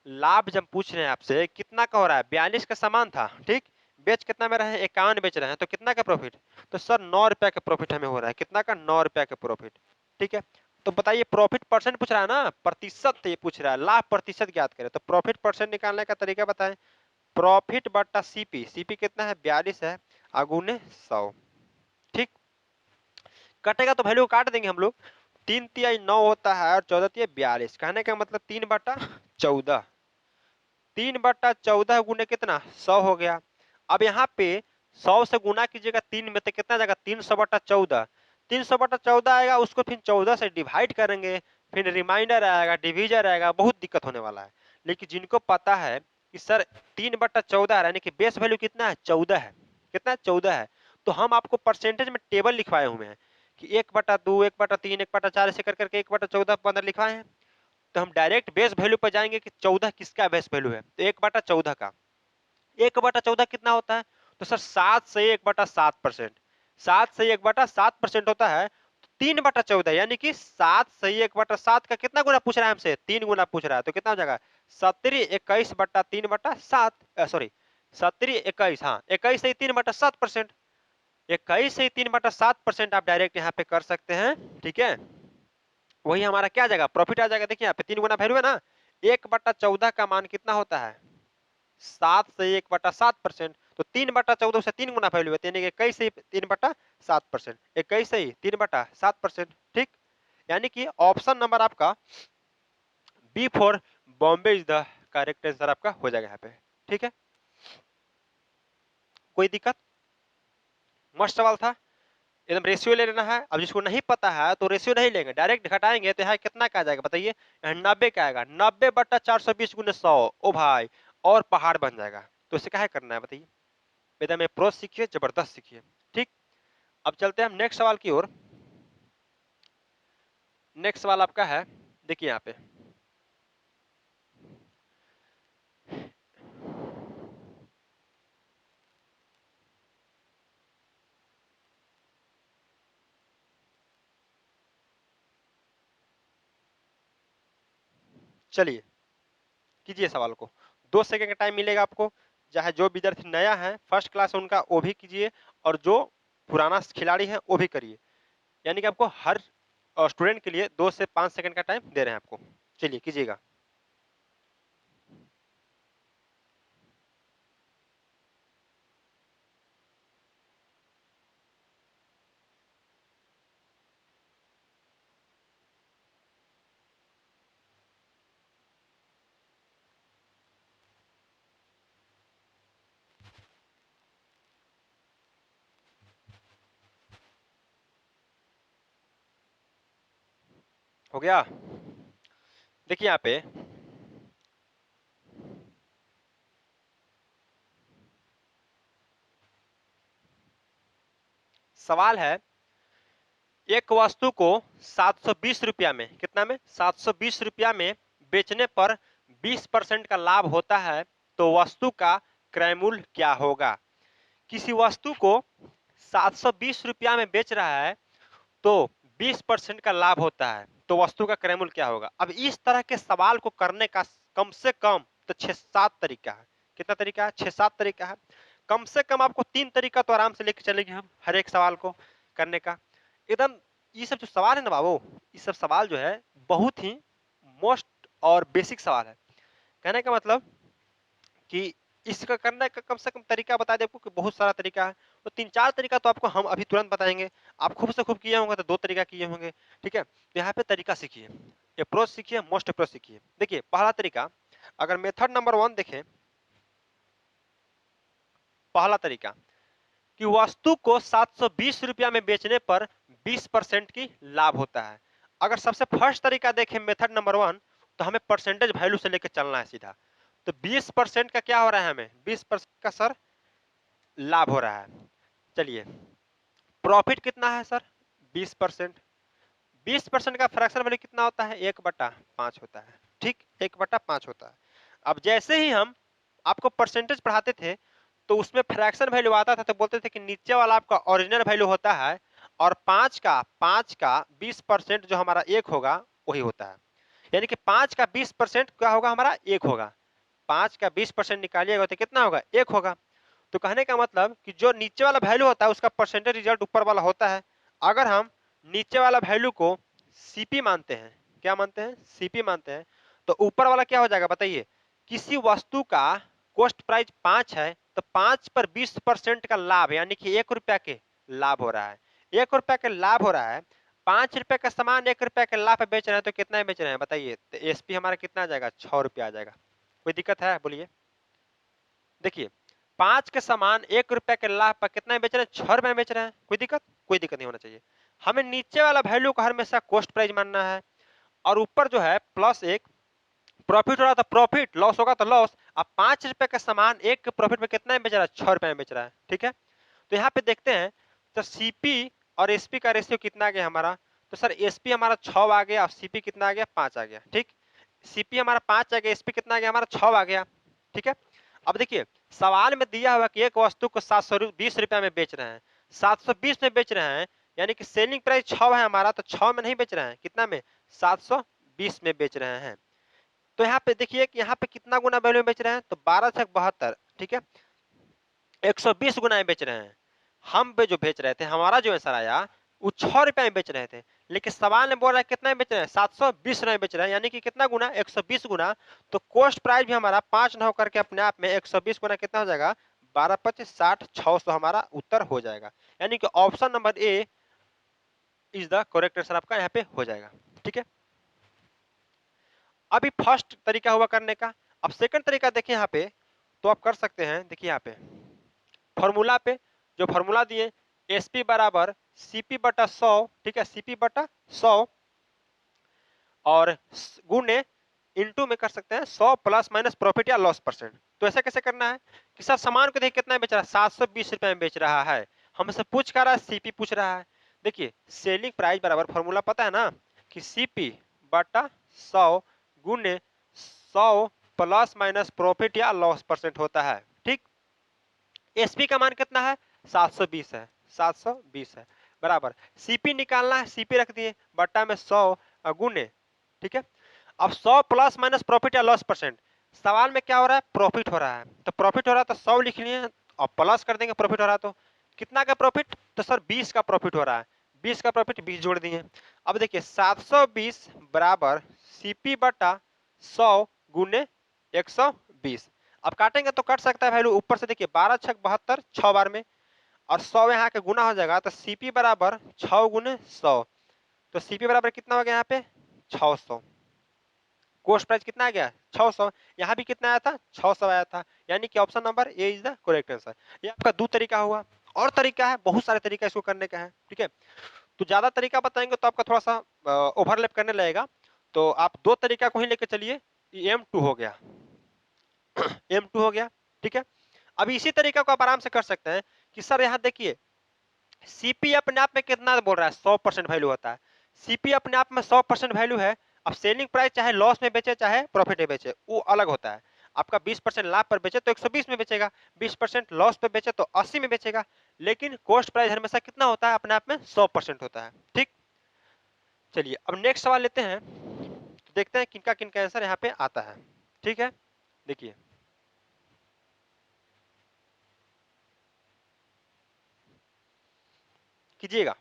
लाभ जब पूछ रहे हैं आपसे कितना का हो रहा है, 42 का सामान था, ठीक, बेच कितना में रहे 51 बेच रहे हैं, तो कितना का प्रॉफिट, तो सर 9 रुपए का प्रॉफिट हमें हो रहा है, कितना का 9 रुपए का प्रॉफिट, ठीक है। तो बताइए प्रॉफिट परसेंट पूछ रहा है ना, प्रतिशत ये पूछ रहा है, लाभ प्रतिशत ज्ञात करें, तो प्रॉफिट परसेंट निकालने का तरीका बताएं। प्रॉफिट बट्टा सीपी, सीपी कितना है 42 है, अगुने 100, ठीक। कटेगा तो वैल्यू काट देंगे हम लोग, 3×9 होता है और 14×42, कहने का मतलब 3/14, 3/14 गुने कितना 100 हो गया। अब यहाँ पे 100 से गुना कीजिएगा 3 में, तो कितना जाएगा 300/14, 300/14 आएगा, उसको फिर 14 से डिवाइड करेंगे, फिर रिमाइंडर आएगा, डिवीजर आएगा, बहुत दिक्कत होने वाला है। लेकिन जिनको पता है कि सर 3/14 यानी कि बेस वैल्यू कितना है 14 है, कितना है 14 है, तो हम आपको परसेंटेज में टेबल लिखवाए हुए हैं कि 1/2, 1/3, 1/4 ऐसे कर करके 1/14 15 लिखवाए हैं। तो हम डायरेक्ट बेस वैल्यू पर जाएंगे कि 14 किसका बेस वैल्यु है, तो 1/14 का, 1/14 कितना होता है, तो सर 7 से 1/7%, 7 से 1/7% होता है, तो 3/14 यानी कि 7 से 1/7 का कितना गुना पूछ रहा है हमसे, 3 गुना पूछ रहा है, तो कितना हो जाएगा 17/21/3/7, सॉरी 17/21, हाँ 21 से 3/7%, 21 से 3/7% आप डायरेक्ट यहाँ पे कर सकते हैं, ठीक है। वही हमारा क्या जाएगा प्रॉफिट आ जाएगा। देखिए यहाँ पे 3 गुना वैल्यू है ना, 1/14 का मान कितना होता है 7 से 1/7%, तो 3/14 से 3 गुना वैल्यू है, यानी कि 21 से 3/7%, 21 से ही 3/7%, ठीक। यानी कि ऑप्शन नंबर आपका B for Bombay is the correct answer आपका हो जाएगा यहाँ पे, ठीक है। कोई दिक्कत, मस्त सवाल था, एकदम रेशियो ले लेना है। अब जिसको नहीं पता है तो रेशियो नहीं लेंगे, डायरेक्ट घटाएंगे, तो यहाँ कितना का आ जाएगा बताइए, 90 का आएगा, 90/420 गुने 100, ओ भाई और पहाड़ बन जाएगा। तो इसे क्या करना है बताइए, बेटा में प्रोस सीखिए, जबरदस्त सीखिए, ठीक। अब चलते हैं हम नेक्स्ट सवाल की ओर। नेक्स्ट सवाल आपका है, देखिए यहाँ पे, चलिए कीजिए सवाल को, 2 सेकंड का टाइम मिलेगा आपको, चाहे जो विद्यार्थी नया है फर्स्ट क्लास उनका वो भी कीजिए, और जो पुराना खिलाड़ी है वो भी करिए, यानी कि आपको हर स्टूडेंट के लिए 2 से 5 सेकंड का टाइम दे रहे हैं आपको। चलिए कीजिएगा। हो गया, देखिए यहाँ पे सवाल है, एक वस्तु को 720 रुपया में, कितना में 720 रुपया में बेचने पर 20% का लाभ होता है तो वस्तु का क्रय मूल्य क्या होगा। किसी वस्तु को 720 रुपया में बेच रहा है तो 20% का लाभ होता है तो वस्तु का क्रय मूल्य क्या होगा। अब इस तरह के सवाल को करने का कम से कम तो 6-7 तरीका है। कितना तरीका है? 6-7 तरीका है। कम से कम आपको 3 तरीका तो आराम से लेके चलेंगे हम हर एक सवाल को करने का। एकदम ये सब जो सवाल है ना बाबू, ये सब सवाल जो है बहुत ही मोस्ट और बेसिक सवाल है। कहने का मतलब कि इसका करने का कम से कम तरीका बता दे आपको कि बहुत सारा तरीका है। तो 3-4 तरीका तो आपको हम अभी तुरंत बताएंगे। आप खूब से खूब किए होंगे तो 2 तरीका किए होंगे, ठीक है। तो यहाँ पे तरीका सीखिए, अप्रोच सीखिए, मोस्ट अप्रोच सीखिए। देखिए पहला तरीका, अगर मेथड नंबर 1 देखें, पहला तरीका कि वस्तु को 720 रुपया में बेचने पर 20% की लाभ होता है। अगर सबसे फर्स्ट तरीका देखें मेथड नंबर 1, तो हमें परसेंटेज वैल्यू से लेकर चलना है सीधा। तो 20% का क्या हो रहा है, हमें 20% का सर लाभ हो रहा है। चलिए प्रॉफिट कितना है सर, 20%। 20% का फ्रैक्शन वैल्यू कितना होता है, 1/5 होता है, ठीक, 1/5 होता है। अब जैसे ही हम आपको परसेंटेज पढ़ाते थे तो उसमें फ्रैक्शन वैल्यू आता था तो बोलते थे कि नीचे वाला आपका ओरिजिनल वैल्यू होता है और 5 का 20% जो हमारा 1 होगा वही होता है। यानी कि 5 का 20% क्या होगा, हमारा 1 होगा। 5 का 20% निकालिएगा तो कितना होगा, 1 होगा। तो कहने का मतलब कि जो नीचे वाला वैल्यू होता है उसका परसेंटेज रिजल्ट ऊपर वाला होता है। अगर हम नीचे वाला वैल्यू को सीपी मानते हैं, क्या मानते हैं, सीपी मानते हैं, तो ऊपर वाला क्या हो जाएगा बताइए। किसी वस्तु का कॉस्ट प्राइस 5 है तो 5 पर 20% का लाभ यानी कि 1 रुपया के लाभ हो रहा है। 1 रुपया के लाभ हो रहा है, 5 रुपए का सामान 1 रुपया के लाभ पे बेच रहे हैं तो कितना बेच रहे हैं बताइए। तो एसपी हमारा कितना आ जाएगा, 6 रुपया आ जाएगा। कोई दिक्कत है बोलिए। देखिए 5 के सामान 1 रुपया के लाभ पर कितना बेच रहे हैं, 6 रुपए में बेच रहे हैं। कोई दिक्कत, कोई दिक्कत नहीं होना चाहिए। हमें नीचे वाला वैल्यू को हमेशा कॉस्ट प्राइस मानना है और ऊपर जो है प्लस 1 प्रॉफिट हो रहा था प्रॉफिट, लॉस होगा तो लॉस। अब 5 रुपए का सामान 1 के प्रॉफिट में कितना में बेच रहा है, 6 रुपए में बेच रहा है, ठीक है। तो यहाँ पे देखते हैं तो सीपी और एसपी का रेशियो कितना आ गया हमारा। तो सर एसपी हमारा 6 आ गया और सीपी कितना आ गया, 5 आ गया, ठीक। सीपी हमारा 5 आ गया, एसपी कितना आ गया हमारा, 6 आ गया, ठीक है। अब देखिए सवाल में दिया हुआ कि एक वस्तु को 720 रुपया में बेच रहे हैं, 720 में बेच रहे हैं, यानी कि सेलिंग प्राइस 6 है हमारा, तो 6 में नहीं बेच रहे हैं, कितना में, 720 में बेच रहे हैं। तो यहाँ पे देखिए कि यहाँ पे कितना गुना वैल्यू में बेच रहे हैं, तो 12×6 = 72, ठीक है। 120 गुना में बेच रहे हैं। हम पे जो बेच रहे थे, हमारा जो आंसर आया वो 6 रुपए में बेच रहे थे, लेकिन सवाल में बोल रहा है कितना में बेच रहे हैं, 720 में बेच रहे हैं, यानी कि कितना गुना, 120 गुना। तो कॉस्ट प्राइस भी हमारा 5 न होकर के अपने आप में 120 गुना कितना हो जाएगा, 12×5 = 60, 600 हमारा उत्तर हो जाएगा। यानी कि option number A is the correct answer आपका यहाँ पे हो जाएगा, ठीक है। अभी फर्स्ट तरीका हुआ करने का। अब सेकंड तरीका देखिए यहाँ पे, तो आप कर सकते हैं। देखिए यहाँ पे फॉर्मूला पे जो फॉर्मूला दिए, एसपी बराबर CP/100, ठीक है, CP/100 और गुणे इनटू में कर सकते हैं 100 प्लस माइनस प्रॉफिट या लॉस परसेंट। तो ऐसा कैसे करना है कि सर सामान को देखिए कितना बेच रहा है, 720 रुपए में बेच रहा है, हमसे पूछ कर रहा है, सीपी पूछ रहा है। देखिए सेलिंग प्राइस बराबर फॉर्मूला पता है ना कि CP/100 गुणे 100 प्लस माइनस प्रॉफिट या लॉस परसेंट होता है, ठीक। एसपी का मान कितना है, 720 है, 720 है, बराबर सीपी निकालना है, सीपी रख दिए बट्टा में 100 गुने, ठीक है। अब 100 प्लस माइनस प्रॉफिट या लॉस परसेंट, सवाल में क्या हो रहा है, प्रॉफिट हो रहा है, तो प्रॉफिट हो रहा है तो 100 लिख लिए और प्लस कर देंगे, प्रॉफिट हो रहा है तो कितना का प्रॉफिट, तो सर 20 का प्रॉफिट हो रहा है, 20 का प्रॉफिट 20 जोड़ दिए। अब देखिए 720 बराबर CP/100 गुने 120। अब काटेंगे तो कट सकता है वैल्यू, ऊपर से देखिए 12×6 = 72, 6 बार में, और 100 यहाँ के गुना हो जाएगा, तो CP बराबर 6 गुने 100, तो CP बराबर कितना हो गया यहाँ पे, 600। कॉस्ट प्राइस कितना आ गया, 600। यहाँ भी कितना आया था, 600 आया था, यानी कि option number A is the correct answer. ये आपका दो तरीका हुआ। और तरीका है, बहुत सारे तरीका इसको करने का है, ठीक है। तो ज्यादा तरीका बताएंगे तो आपका थोड़ा सा ओवरलैप करने लगेगा, तो आप दो तरीका को ही लेके चलिए। M2 हो गया, M2 हो गया, ठीक है। अब इसी तरीका को आप आराम से कर सकते हैं कि सर यहाँ देखिए सीपी अपने आप में कितना बोल रहा है, 100% वैल्यू होता है। सीपी अपने आप में 100% वैल्यू है। अब सेलिंग प्राइस चाहे लॉस में बेचे चाहे प्रॉफिट में बेचे वो अलग होता है। आपका 20% लाभ पर बेचे तो 120 में बेचेगा, 20% लॉस पर बेचे तो 80 में बेचेगा, लेकिन कॉस्ट प्राइस हमेशा कितना होता है अपने आप में 100% होता है। ठीक, चलिए अब नेक्स्ट सवाल लेते हैं, तो देखते हैं किनका किनका आंसर यहाँ पे आता है। ठीक है, देखिए कीजिएगा।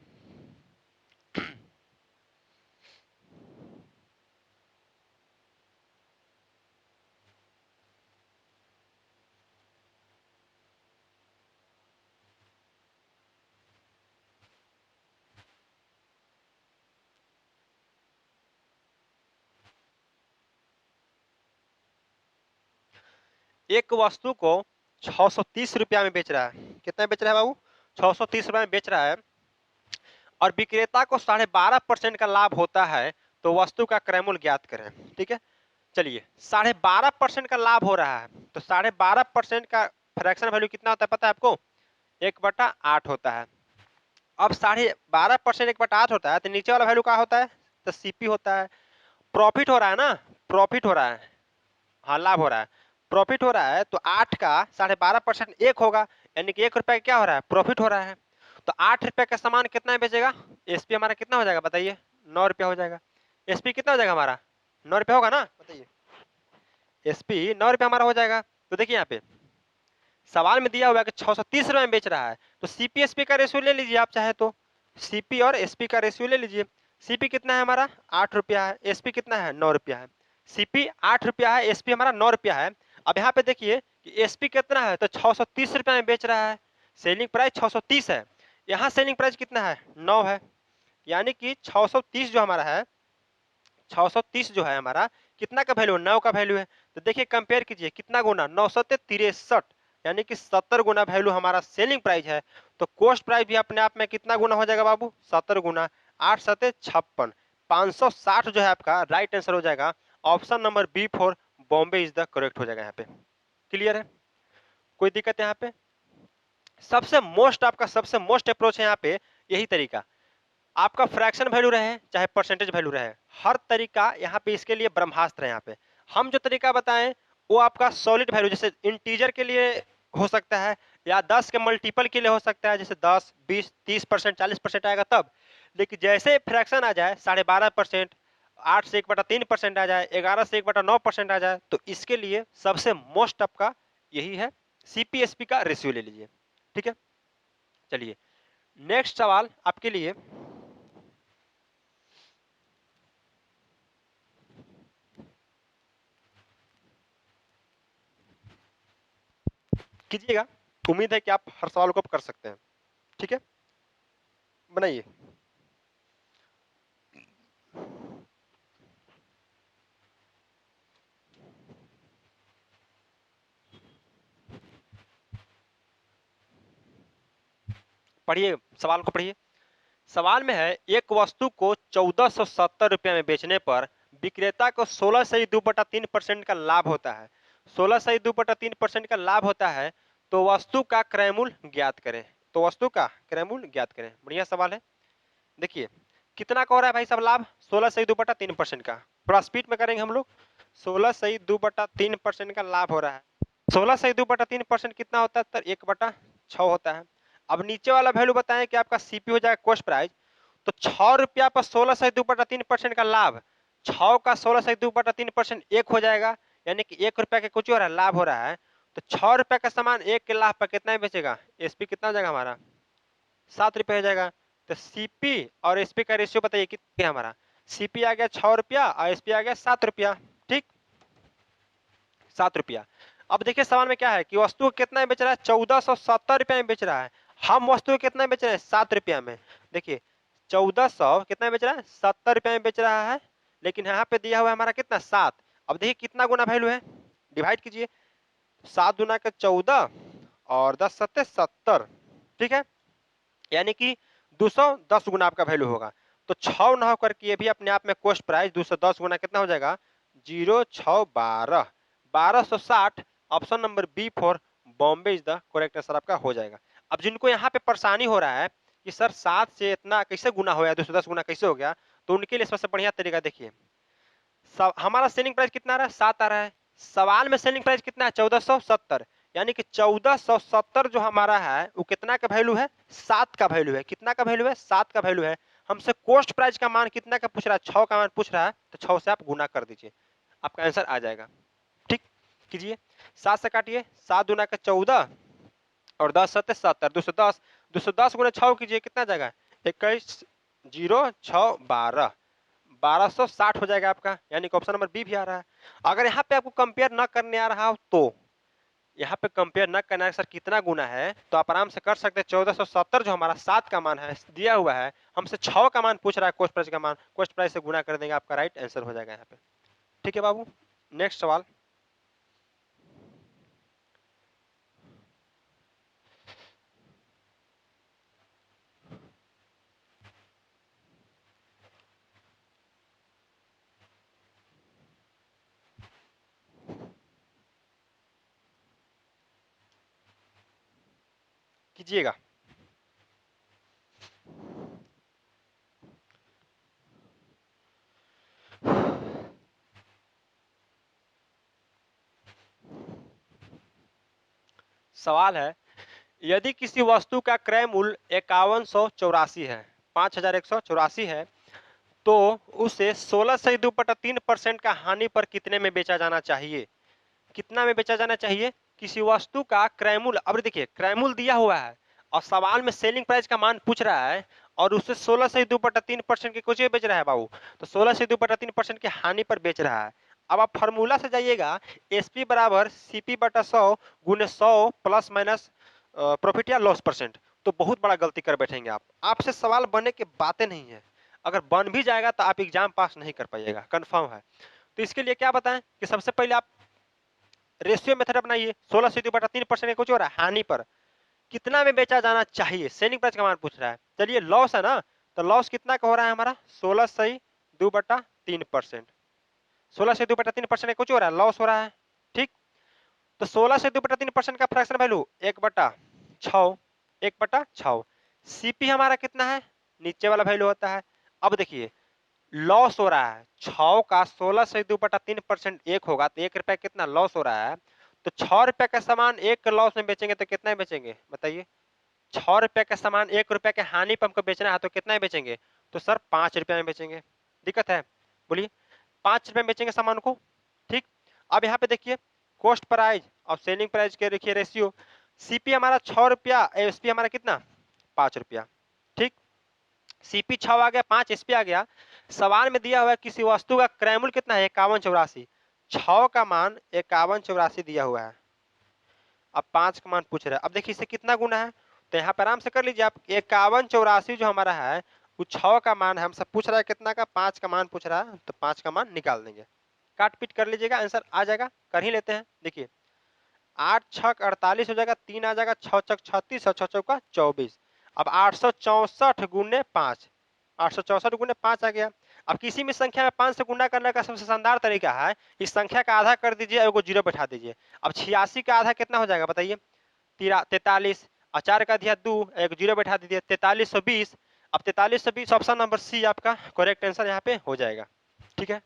एक वस्तु को 630 रुपया में बेच रहा है, कितना बेच रहा है बाबू, 630 रुपया में बेच रहा है, और विक्रेता को 12.5% का लाभ होता है, तो वस्तु का क्रय मूल्य ज्ञात करें। ठीक है, चलिए 12.5% का लाभ हो रहा है, तो 12.5% का फ्रैक्शन वैल्यू कितना होता है पता है आपको, 1/8 होता है। अब 12.5% 1/8 होता है, तो नीचे वाला वैल्यू क्या होता है, तो सीपी होता है। प्रॉफिट हो रहा है ना, प्रॉफिट हो रहा है, हाँ लाभ हो रहा है, प्रॉफिट हो रहा है, तो 8 का 12.5% 1 होगा, यानी कि 1 रुपया क्या हो रहा है, प्रॉफिट हो रहा है। तो 8 रुपये का सामान कितना में बेचेगा, एसपी हमारा कितना हो जाएगा बताइए, 9 रुपया हो जाएगा। एसपी कितना हो जाएगा हमारा, 9 रुपया होगा ना, बताइए एसपी 9 रुपया हमारा हो जाएगा। तो देखिए यहाँ पे सवाल में दिया हुआ है कि 630 रुपये में बेच रहा है, तो सीपी एसपी का रेशियो ले लीजिए आप चाहे तो, सीपी और एसपी का रेशियो ले लीजिए। सीपी कितना है हमारा 8 रुपया है, एसपी कितना है 9 रुपया है। सीपी 8 रुपया है, एसपी हमारा 9 रुपया है। अब यहाँ पे देखिए कि एसपी कितना है, तो 630 रुपया में बेच रहा है, सेलिंग प्राइस 630 है, यहाँ सेलिंग प्राइस कितना है 9 है, यानी कि 630 जो हमारा है, 630 जो है हमारा कितना का वैल्यू, 9 का वैल्यू है। तो देखिए कंपेयर कीजिए कितना गुना, 963, यानी कि 70 गुना वैल्यू हमारा सेलिंग प्राइस है। तो कॉस्ट प्राइस भी अपने आप में कितना गुना हो जाएगा बाबू, 70 गुना, 8 सत्ते 56, 560 जो है आपका राइट आंसर हो जाएगा। Option number B for Bombay is the correct हो जाएगा यहाँ पे। क्लियर है, कोई दिक्कत है यहाँ पे? सबसे मोस्ट अप्रोच है यहाँ पे यही तरीका, आपका फ्रैक्शन वैल्यू रहे चाहे परसेंटेज वैल्यू रहे, हर तरीका यहाँ पे इसके लिए ब्रह्मास्त्र है। यहाँ पे हम जो तरीका बताएं वो आपका सॉलिड वैल्यू, जैसे इंटीजर के लिए हो सकता है, या 10 के मल्टीपल के लिए हो सकता है, जैसे 10 20 30% 40% आएगा तब। लेकिन जैसे फ्रैक्शन आ जाए 12.5%, 8 से 1/3% आ जाए, 11 से 1/9% आ जाए, तो इसके लिए सबसे मोस्ट आपका यही है, सीपीएसपी का रेशियो ले लीजिए। ठीक है, चलिए नेक्स्ट सवाल आपके लिए, कीजिएगा, उम्मीद है कि आप हर सवाल को कर सकते हैं। ठीक है, बनाइए। पढ़िए, सवाल को पढ़िए। सवाल में है एक वस्तु को 1470 रुपये में बेचने पर विक्रेता को 16.2/3% का लाभ होता है, 16.2/3% का लाभ होता है, तो वस्तु का क्रय मूल्य ज्ञात करें। तो वस्तु का क्रय मूल्य ज्ञात करें, बढ़िया सवाल है। देखिए कितना का हो रहा है भाई सब लाभ, 16.2/3% का, थोड़ा स्पीड में करेंगे हम लोग। 16.2/3% का लाभ हो रहा है, 16.2/3% कितना होता है, तो 1/6 होता है। अब नीचे वाला वैल्यू बताएं कि आपका सीपी हो जाएगा कॉस्ट प्राइस, तो 6 रुपया पर 16.2/3% का लाभ, 6 का 16.2/3% 1 हो जाएगा, यानी कि 1 रुपया के कुछ हो रहा है लाभ हो रहा है। तो 6 रुपया का सामान 1 के लाभ पर कितना में बेचेगा, एसपी कितना हो जाएगा हमारा 7 रुपये हो जाएगा। तो सीपी और एसपी का रेशियो बताइए कितना है हमारा, सीपी आ गया 6 रुपया और एसपी आ गया 7 रुपया। ठीक, 7 रुपया। अब देखिए सवाल में क्या है कि वस्तु को कितना में बेच रहा है, 1470 रुपया में बेच रहा है, हम वस्तु को कितना में बेच रहे हैं 7 रुपया में। देखिए 1400 कितना में बेच रहा है, 70 रुपया में बेच रहा है, लेकिन यहाँ पे दिया हुआ है हमारा कितना 7। अब देखिए कितना गुना वैल्यू है, डिवाइड कीजिए, 7 गुना का 14 और 10 सत्ते 70, ठीक है, यानी कि 210 गुना आपका वैल्यू होगा। तो 6 ना होकर के ये भी अपने आप में कॉस्ट प्राइस 210 गुना कितना हो जाएगा, 0 6 12 1260। Option number B for Bombay is the correct answer आपका हो जाएगा। अब जिनको यहाँ पे परेशानी हो रहा है कि सर 7 से इतना कैसे गुना हो गया, 210 गुना कैसे हो गया, तो उनके लिए सबसे बढ़िया तरीका देखिए, हमारा सेलिंग प्राइस कितना आ रहा है, 7 आ रहा है। सवाल में सेलिंग प्राइस कितना है, 1470, यानी कि 1470 जो हमारा है वो कितना का वैल्यू है, 7 का वैल्यू है। कितना का वैल्यू है, 7 का वैल्यू है। हमसे कॉस्ट प्राइस का मान कितना का पूछ रहा है, 6 का मान पूछ रहा है, तो 6 से आप गुना कर दीजिए, आपका आंसर आ जाएगा। ठीक, कीजिए, 7 से काटिए, 7 दूना का 14 और 10 सत्ते 70, 210, 210 गुना 6 कीजिए, कितना जाएगा, 21, 0, 6, 12, 1260 हो जाएगा आपका, यानी कि ऑप्शन नंबर बी भी आ रहा है। अगर यहाँ पे आपको कंपेयर ना करने आ रहा हो तो यहाँ पे कंपेयर ना करना है सर कितना गुना है, तो आप आराम से कर सकते हैं। 1470 जो हमारा 7 का मान है दिया हुआ है, हमसे 6 का मान पूछ रहा है, कॉस्ट प्राइस का मान, कॉस्ट प्राइस से गुना कर देंगे, आपका राइट आंसर हो जाएगा यहाँ पे। ठीक है बाबू, नेक्स्ट सवाल। कीजिएगा। सवाल है, यदि किसी वस्तु का क्रय मूल्य 5184 है, 5184 है, तो उसे 16.2/3% का हानि पर कितने में बेचा जाना चाहिए। कितना में बेचा जाना चाहिए, किसी वस्तु का क्रय मूल्य, अब देखिए क्रय मूल्य दिया हुआ है और सवाल में सेलिंग प्राइस का मान पूछ रहा है और उसे 16.2/3% की कुछ बेच रहा है बाबू, तो 16.2/3% की हानि पर बेच रहा है। अब आप फार्मूला से जाइएगा, एसपी बराबर सीपी बटा 100 गुने 100 प्लस माइनस प्रॉफिट या लॉस परसेंट, तो बहुत बड़ा गलती कर बैठेंगे आप, आपसे सवाल बनने की बातें नहीं है। अगर बन भी जाएगा तो आप एग्जाम पास नहीं कर पाइएगा, कंफर्म है। तो इसके लिए क्या बताएं कि सबसे पहले आप रेशियो मेथड अपनाइए, 16/3% कुछ हो रहा है हानि पर कितना में बेचा जाना चाहिए, सेलिंग प्राइस का मान पूछ रहा है। चलिए लॉस है ना, तो लॉस कितना का हो रहा है हमारा, 16/2/3%, 16/2/3% कुछ हो रहा है, लॉस हो रहा है। ठीक, तो 16/2/3% का फ्रैक्शन वैल्यू 1/6, 1/6। सीपी हमारा कितना है, नीचे वाला वैल्यू होता है। अब देखिए लॉस हो रहा है, 6 का 16/2/3% एक होगा तो 1 रुपया कितना लॉस हो रहा है, तो 6 रुपए का सामान एक के लॉस में बेचेंगे तो कितना में बेचेंगे बताइए, 6 रुपए का सामान 1 रुपया के हानि पर हमको बेचना है तो कितना में बेचेंगे, तो सर 5 रुपया में बेचेंगे। दिक्कत है, बोलिए, 5 रुपये में बेचेंगे सामान को। ठीक, अब यहाँ पे देखिए कॉस्ट प्राइस और सेलिंग प्राइस के देखिए रेशियो, सीपी हमारा 6 रुपया, एसपी हमारा कितना 5 रुपया। ठीक, सीपी 6 आ गया, 5 एसपी आ गया। सवाल में दिया हुआ है किसी वस्तु का क्रय मूल्य कितना है, 5184, 6 का मान 5184 दिया हुआ है, अब 5 का मान पूछ रहा है। अब देखिए इसे कितना गुना है, तो यहाँ पर आराम से कर लीजिए आप, 5184 जो हमारा है वो 6 का मान है, हमसे पूछ रहा है कितना का, 5 का मान पूछ रहा है, तो 5 का मान निकाल देंगे, काट पीट कर लीजिएगा, आंसर आ जाएगा। कर ही लेते हैं, देखिए 8 छक 48 हो जाएगा, 3 आ जाएगा, 6 चक 36 और 6 चौका 24। अब 864 गुने 5, 864 गुने 5 आ गया। अब किसी भी संख्या में 5 से गुना करने का सबसे शानदार तरीका है, इस संख्या का आधा कर दीजिए और जीरो बैठा दीजिए। अब 86 का आधा कितना हो जाएगा बताइए, 43, और 4 का दिया 2, एक जीरो बैठा दीजिए, 4320। अब 4320 ऑप्शन नंबर सी आपका करेक्ट आंसर यहाँ पे हो जाएगा। ठीक है,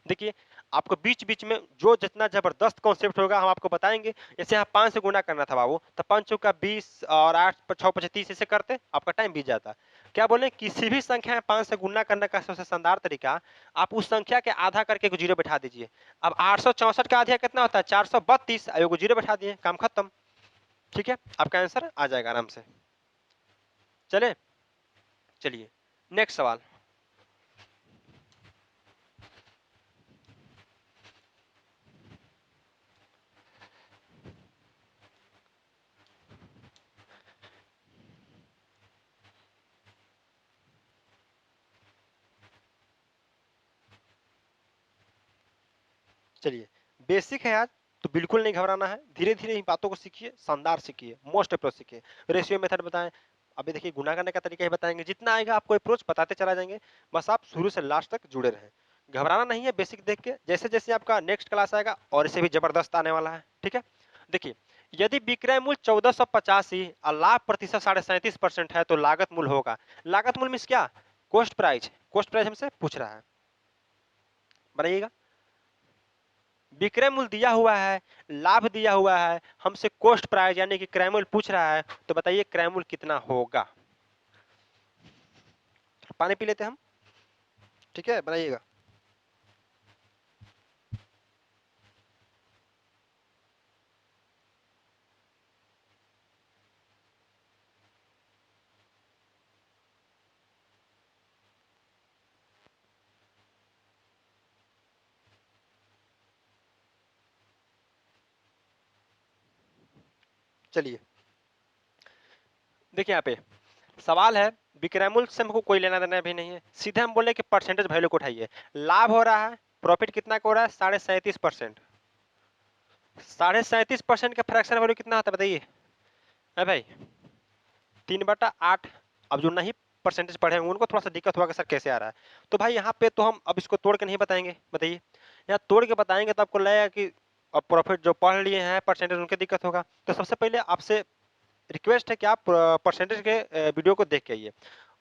देखिए आपको बीच बीच में जो जितना जबरदस्त कॉन्सेप्ट होगा हम आपको बताएंगे। जैसे यहाँ 5 से गुना करना था बाबू, तो 5 चौका 20 और 8 6 5 30 ऐसे करते आपका टाइम बीत जाता। क्या बोले, किसी भी संख्या में 5 से गुना करने का सबसे शानदार तरीका, आप उस संख्या के आधा करके जीरो बैठा दीजिए। अब 864 का आधा कितना होता है, 432, एगो जीरो बैठा दिए, काम खत्म। ठीक है, आपका आंसर आ जाएगा आराम से। चले, चलिए नेक्स्ट सवाल। चलिए, बेसिक है आज, तो बिल्कुल नहीं घबराना है, धीरे धीरे इन बातों को सीखिए, शानदार सीखिए, मोस्ट अप्रोच सीखिए। रेशियो मेथड बताएं, अभी देखिए गुना करने का तरीका ही बताएंगे, जितना आएगा आपको अप्रोच बताते चला जाएंगे, बस आप शुरू से लास्ट तक जुड़े रहें। घबराना नहीं है, बेसिक देख के जैसे जैसे आपका नेक्स्ट क्लास आएगा और इसे भी जबरदस्त आने वाला है। ठीक है, देखिए यदि विक्रय मूल्य 1485 और लाभ प्रतिशत 37.5% है तो लागत मूल्य होगा। लागत मूल्य मीन्स क्या, कॉस्ट प्राइस, कॉस्ट प्राइस हमसे पूछ रहा है। बनाइएगा। विक्रय मूल्य दिया हुआ है, लाभ दिया हुआ है, हमसे कॉस्ट प्राइस यानी कि क्रय मूल्य पूछ रहा है, तो बताइए क्रय मूल्य कितना होगा। पानी पी लेते हैं हम, ठीक है, बनाइएगा। चलिए देखिए यहाँ पे सवाल है, विक्रय मूल्य से हमको कोई लेना देना भी नहीं है, सीधे हम बोले कि परसेंटेज वैल्यू को उठाइए। लाभ हो रहा है, प्रॉफिट कितना का हो रहा है, 37.5%। 37.5% का फ्रैक्शन वैल्यू कितना होता है बताइए। है भाई 3/8। अब जो नहीं परसेंटेज पढ़े होंगे उनको थोड़ा सा दिक्कत होगा कि सर कैसे आ रहा है, तो भाई यहाँ पे तो हम अब इसको तोड़ के नहीं बताएंगे। बताइए, यहाँ तोड़ के बताएंगे तो आपको लगेगा कि अब प्रॉफिट जो पढ़ लिए हैं परसेंटेज उनके दिक्कत होगा। तो सबसे पहले आपसे रिक्वेस्ट है कि आप परसेंटेज के वीडियो को देख के आइए,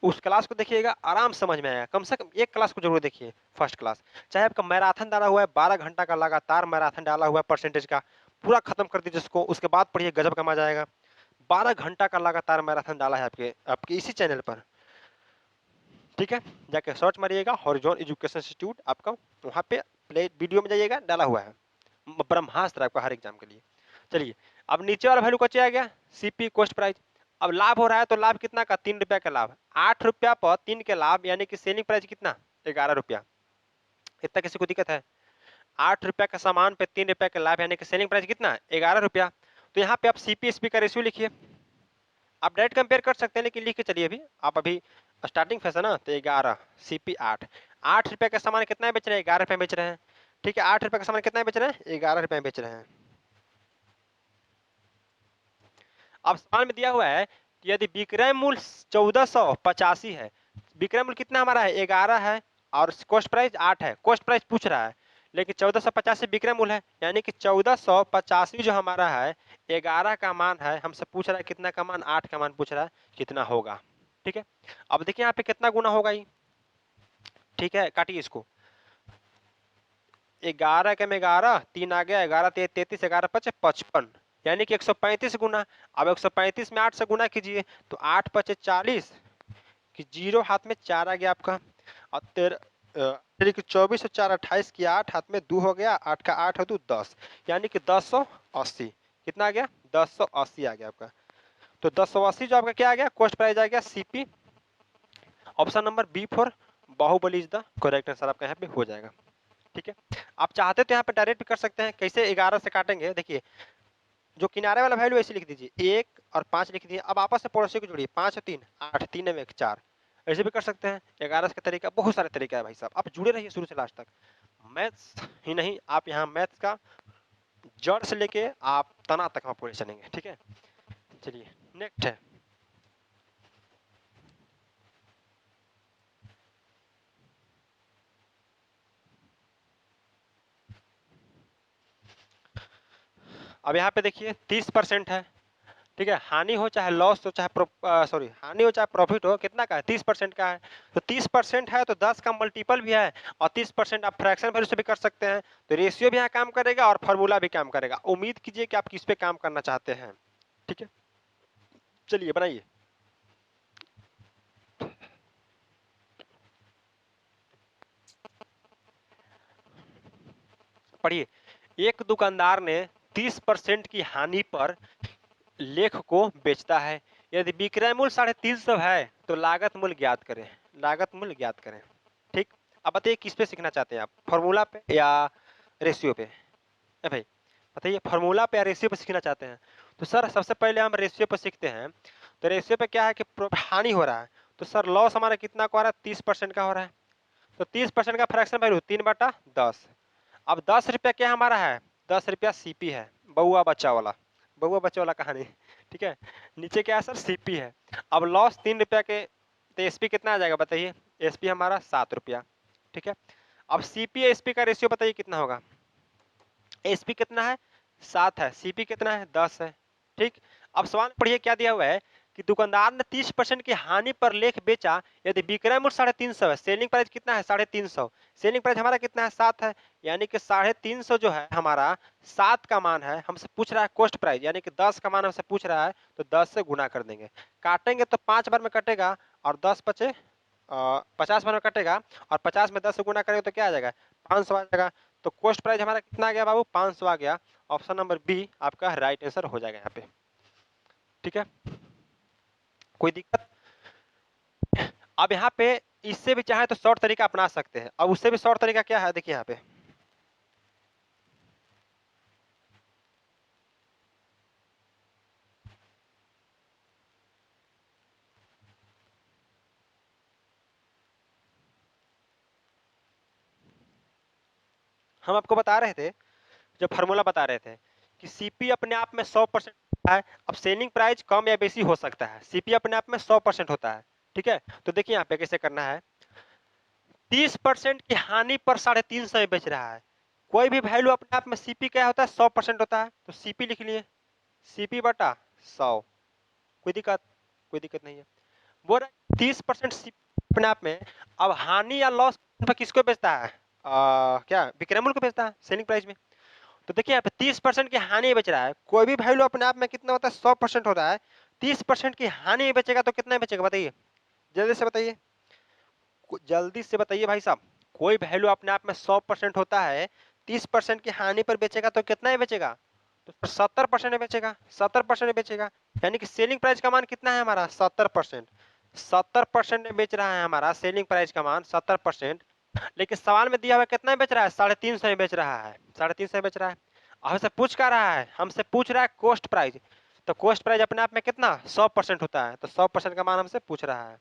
उस क्लास को देखिएगा, आराम समझ में आएगा। कम से कम एक क्लास को जरूर देखिए, फर्स्ट क्लास। चाहे आपका मैराथन डाला हुआ है, 12 घंटा का लगातार मैराथन डाला हुआ है परसेंटेज का, पूरा खत्म कर दीजिए उसको, उसके बाद पढ़िए, गजब का मजा आएगा। 12 घंटा का लगातार मैराथन डाला है आपके आपके इसी चैनल पर, ठीक है। जाके सर्च मारिएगा हॉरिजॉन एजुकेशन इंस्टीट्यूट, आपका वहाँ पे प्ले वीडियो में जाइएगा, डाला हुआ है, ब्रह्मास्त्र आपका हर एग्जाम के लिए। चलिए अब नीचे वाला वैल्यू कच्चे आ गया, सीपी कॉस्ट प्राइस। अब लाभ हो रहा है तो लाभ कितना का, 3 रुपया का लाभ। 8 रुपया पर 3 के लाभ यानी कि सेलिंग प्राइस कितना, 11 रुपया। इतना किसी को दिक्कत है? 8 रुपया का सामान पे 3 रुपया का लाभ यानी कि सेलिंग प्राइस कितना, 11 रुपया। तो यहाँ पे आप सीपी एसपी का रेशियो लिखिए, आप डायरेक्ट कंपेयर कर सकते हैं, लेकिन लिख के चलिए, अभी आप अभी स्टार्टिंग फेस है ना, तो 11 सीपी 8। 8 रुपये का सामान कितना बेच रहे हैं, 11 रुपये बेच रहे हैं, ठीक है। 8 रुपये का सामान कितना बेच रहे हैं, 11 रुपये बेच रहे हैं। अब सामान में दिया हुआ है कि यदि विक्रय मूल्य 1485 है, विक्रय मूल्य कितना हमारा है, 11 है, और कॉस्ट प्राइस 8 है। कॉस्ट प्राइस पूछ रहा है, लेकिन 1485 विक्रय मूल्य है, यानी कि 1485 जो हमारा है, 11 का मान है, हमसे पूछ रहा है कितना का मान, 8 का मान पूछ रहा है, कितना होगा, ठीक है। अब देखिए यहाँ पे कितना गुना होगा ये, ठीक है, काटिए इसको। 11 के में 11, 3 आ गया, 11 33, 11 पचे 55, यानी कि 135 गुना। अब 135 में 8 से गुना कीजिए, तो 8 पचे 40, कि जीरो हाथ में 4 आ गया आपका, और 24 और 4 28 की 8 हाथ में 2 हो गया, 8 का 8 हो 2 10, यानी कि 1080। कितना आ गया, 1080 आ गया आपका। तो 1080 जो आपका क्या आ गया, कॉस्ट प्राइस आ गया CP. Option number B for Baahubali is the correct answer आपका यहाँ पे हो जाएगा, ठीक है। आप चाहते तो यहाँ पे डायरेक्ट भी कर सकते हैं, कैसे 11 से काटेंगे, देखिए जो किनारे वाला वैल्यू ऐसे लिख दीजिए, 1 और 5 लिख दिए। अब आपस में पड़ोसी को जोड़िए, 5 और 3 8, 3 में 1 4, ऐसे भी कर सकते हैं। 11 का तरीका, बहुत सारे तरीका है भाई साहब, आप जुड़े रहिए शुरू से लास्ट तक। मैथ्स ही नहीं, आप यहाँ मैथ्स का जड़ से लेके आप तना तक हम पूरे चलेंगे, ठीक है। चलिए नेक्स्ट है, अब यहाँ पे देखिए 30% है, ठीक है। हानि हो चाहे लॉस हो, चाहे सॉरी हानि हो चाहे प्रॉफिट हो, कितना का है, 30% का है। तो 30% है तो 10 का मल्टीपल भी है, और 30% आप फ्रैक्शन वैल्यू से भी कर सकते हैं। तो रेशियो भी यहाँ काम करेगा और फॉर्मूला भी काम करेगा। उम्मीद कीजिए कि आप किस पे काम करना चाहते हैं, ठीक है। चलिए बनाइए। पढ़िए, एक दुकानदार ने 30% की हानि पर लेख को बेचता है। यदि विक्रय मूल्य 350 है तो लागत मूल्य ज्ञात करें। लागत मूल्य ज्ञात करें, ठीक। अब बताइए किस पे सीखना चाहते हैं आप, फॉर्मूला पे या रेशियो पे? ए भाई बताइए, फॉर्मूला पे या रेशियो पे सीखना चाहते हैं? तो सर सबसे पहले हम रेशियो पे सीखते हैं। तो रेशियो पे क्या है कि हानि हो रहा है, तो सर लॉस हमारा कितना का हो रहा है, 30% का हो रहा है। तो 30% का फ्रैक्शन वैल्यू 3/10। अब 10 रुपया क्या हमारा है, 10 रुपया सीपी है, बउआ बच्चा वाला, बउआ बच्चा वाला कहानी, ठीक है। नीचे क्या है सर, सीपी है। अब लॉस 3 रुपया के, तो एसपी कितना आ जाएगा बताइए, एसपी हमारा 7 रुपया, ठीक है। अब सीपी एसपी का रेशियो बताइए कितना होगा, एसपी कितना है 7 है, सीपी कितना है 10 है, ठीक। अब सवाल पढ़िए क्या दिया हुआ है कि दुकानदार ने 30% की हानि पर लेख बेचा यदि विक्रय मूल्य 350 है, सेलिंग प्राइस कितना है 350, सेलिंग प्राइस हमारा कितना है 7 है, यानी कि 350 जो है हमारा 7 का मान है, हमसे पूछ रहा है कॉस्ट प्राइस यानी कि 10 का मान हमसे पूछ रहा है, तो 10 से गुना कर देंगे, काटेंगे तो 5 बार में कटेगा और 10 बचे 50 बार में कटेगा और 50 में 10 से गुना करेंगे तो क्या आ जाएगा 500 आ जाएगा। तो कॉस्ट प्राइस हमारा कितना आ गया बाबू 500 आ गया। ऑप्शन नंबर बी आपका राइट आंसर हो जाएगा यहाँ पे। ठीक है, कोई दिक्कत? अब यहाँ पे इससे भी चाहे तो शॉर्ट तरीका अपना सकते हैं। अब उससे भी शॉर्ट तरीका क्या है देखिए यहाँ पे, हम आपको बता रहे थे जो फार्मूला बता रहे थे कि सीपी अपने आप में 100% होता है। अब सेलिंग प्राइस कम या बेसी हो सकता है, सीपी अपने आप में 100% होता है। ठीक है, तो देखिए यहाँ पे कैसे करना है, 30% की हानि पर 350 में बेच रहा है, कोई भी वैल्यू अपने आप में सीपी क्या होता है 100% होता है, तो सीपी लिख लिए, सीपी बटा 100, कोई दिक्कत? कोई दिक्कत नहीं है। वो 30% अपने आप में। अब हानि या लॉस पर किसको बेचता है क्या विक्रय मूल्य को बेचता है सेलिंग प्राइस में। तो देखिए यहाँ पे 30% की हानि बेच रहा है, कोई भी वैल्यू अपने आप में कितना होता है 100% होता है, 30% की हानि बेचेगा तो कितना बेचेगा बताइए, जल्दी से बताइए, जल्दी से बताइए भाई साहब। कोई वैल्यू अपने आप में 100% होता है, 30% की हानि पर बेचेगा तो कितना ही बेचेगा, तो 70% बेचेगा, 70% बेचेगा, यानी कि सेलिंग प्राइस का मान कितना है हमारा 70%, 70% में बेच रहा है हमारा सेलिंग प्राइस का मान 70%। लेकिन सवाल में दिया हुआ कितना बेच रहा है 350 में बेच रहा है, 350 में बेच रहा है। हमसे पूछ क्या रहा है, हमसे पूछ रहा है कॉस्ट प्राइस, तो कॉस्ट प्राइस अपने आप में कितना 100% होता है, तो 100% का मान हमसे पूछ रहा है।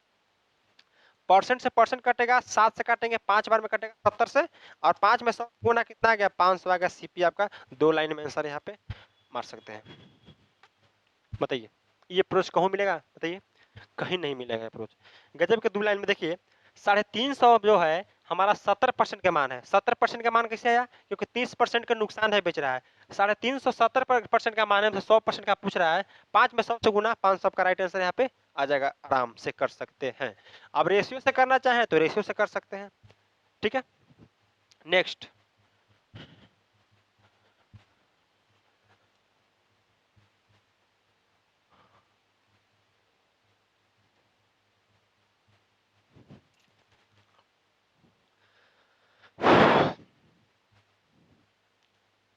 परसेंट से परसेंट कटेगा, 7 से काटेंगे 5 बार में कटेगा 70 से, और 5 में 100 गुना कितना आ गया 500 आ गया। सीपी आपका 2 लाइन में आंसर यहाँ पे मार सकते हैं। बताइए ये अप्रोच कहाँ मिलेगा बताइए, कहीं नहीं मिलेगा अप्रोच। गजब के 2 लाइन में देखिए 350 जो है हमारा 70% का मान है, 70% का मान कैसे आया, क्योंकि 30% का नुकसान है बेच रहा है, 350 70% का मान है, 100% का पूछ रहा है, 5 में 100 से गुना 500 का राइट आंसर यहाँ पे आ जाएगा, आराम से कर सकते हैं। अब रेशियो से करना चाहें तो रेशियो से कर सकते हैं। ठीक है, नेक्स्ट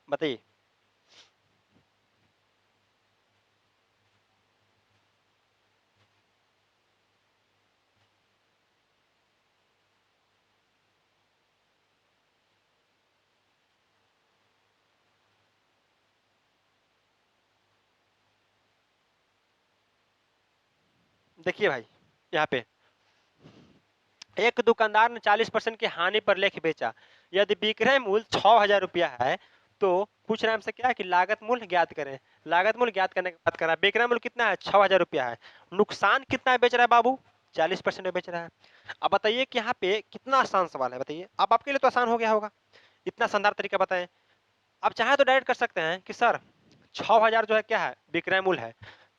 बताइए। देखिए भाई यहाँ पे एक दुकानदार ने 40% की हानि पर लेख बेचा, यदि विक्रय मूल्य 6000 रुपया है, तो पूछ रहे हैं हमसे क्या कि लागत मूल्य ज्ञात करें। लागत मूल्य ज्ञात करने की बात कर रहा है, विक्रय मूल्य कितना है 6000 रुपया है, नुकसान कितना बेच रहा है बाबू 40% में बेच रहा है। अब बताइए कि यहाँ पे कितना आसान सवाल है बताइए, अब आपके लिए तो आसान हो गया होगा, इतना शानदार तरीका बताएं। अब चाहे तो डायरेक्ट कर सकते हैं कि सर 6000 जो है क्या है विक्रय मूल्य है,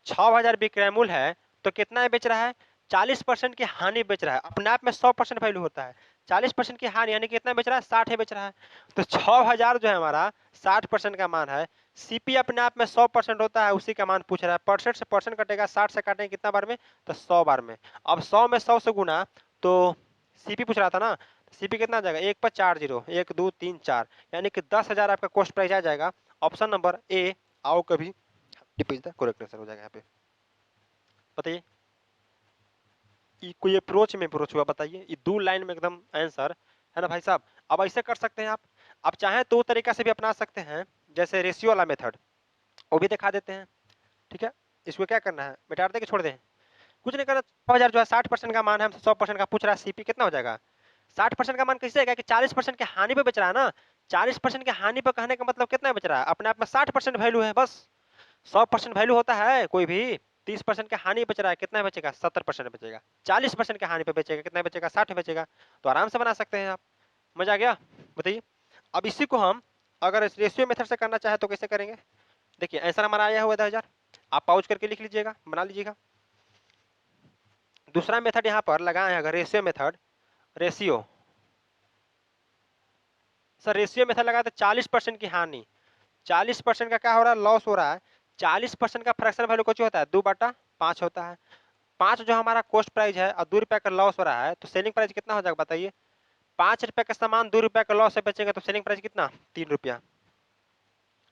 6000 विक्रय मूल्य है तो कितना बेच रहा है 40% की हानि बेच रहा है, अपने आप में 100% वैल्यू होता है, 40% की हानि यानी कितना बेच रहा है 60 बेच रहा है, तो 6000 जो है हमारा 60% का मान है, सीपी अपने आप में 100% होता है, उसी का मान पूछ रहा है, परसेंट से परसेंट कटेगा, 60 से काटेंगे कितना बार में तो 100 बार में। अब 100 में 100 से गुना, तो सीपी पूछ रहा था ना, सीपी कितना आ जाएगा 1 पर 4 जीरो 1 2 3 4, यानी कि 10,000 आपका कॉस्ट प्राइस आ जाएगा। ऑप्शन नंबर ए आओ कभी करेक्ट आंसर हो जाएगा यहाँ पे। बताइए ये कोई अप्रोच में अप्रोच हुआ बताइए, ये 2 लाइन में एकदम आंसर है ना भाई साहब। अब ऐसे कर सकते हैं आप चाहें तो तरीका से भी अपना सकते हैं, जैसे रेशियो वाला मेथड वो भी दिखा देते हैं। ठीक है, इसको क्या करना है मिटा दे के छोड़ दें, कुछ नहीं करना, 6000 जो है 60% का मान है, हमसे 100% का पूछ रहा है, सीपी कितना हो जाएगा 60% का मान कैसे आएगा कि 40% की हानि पे बेच रहा है ना, 40% की हानि पे कहने का मतलब कितना बेच रहा है, अपने आप में 60% वैल्यू है बस, 100% वैल्यू होता है कोई भी, 30% की हानि बेच रहा है कितना बेचेगा 70% बेचेगा, 40% की हानि पे बेचेगा कितना बेचेगा 60 बेचेगा, तो आराम से बना सकते हैं आप। मजा आ गया बताइए। अब इसी को हम अगर रेशियो मेथड से करना चाहे तो कैसे करेंगे, देखिए आंसर हमारा आया हुआ 10,000, आप पाउच करके लिख लीजिएगा बना लीजिएगा। दूसरा मेथड यहाँ पर लगाए हैं अगर ratio method, ratio sir ratio method लगाए तो 40% की हानि, 40% का क्या हो रहा है, लॉस हो रहा है। 40% का फ्रैक्शन वैल्यू कुछ होता है 2/5 होता है। 5 जो हमारा कॉस्ट प्राइस है और 2 रुपया का लॉस हो रहा है, तो सेलिंग प्राइस कितना हो जाएगा बताइए। 5 रुपये का सामान 2 रुपया का लॉस से बेचेंगे तो सेलिंग प्राइस कितना, 3 रुपया।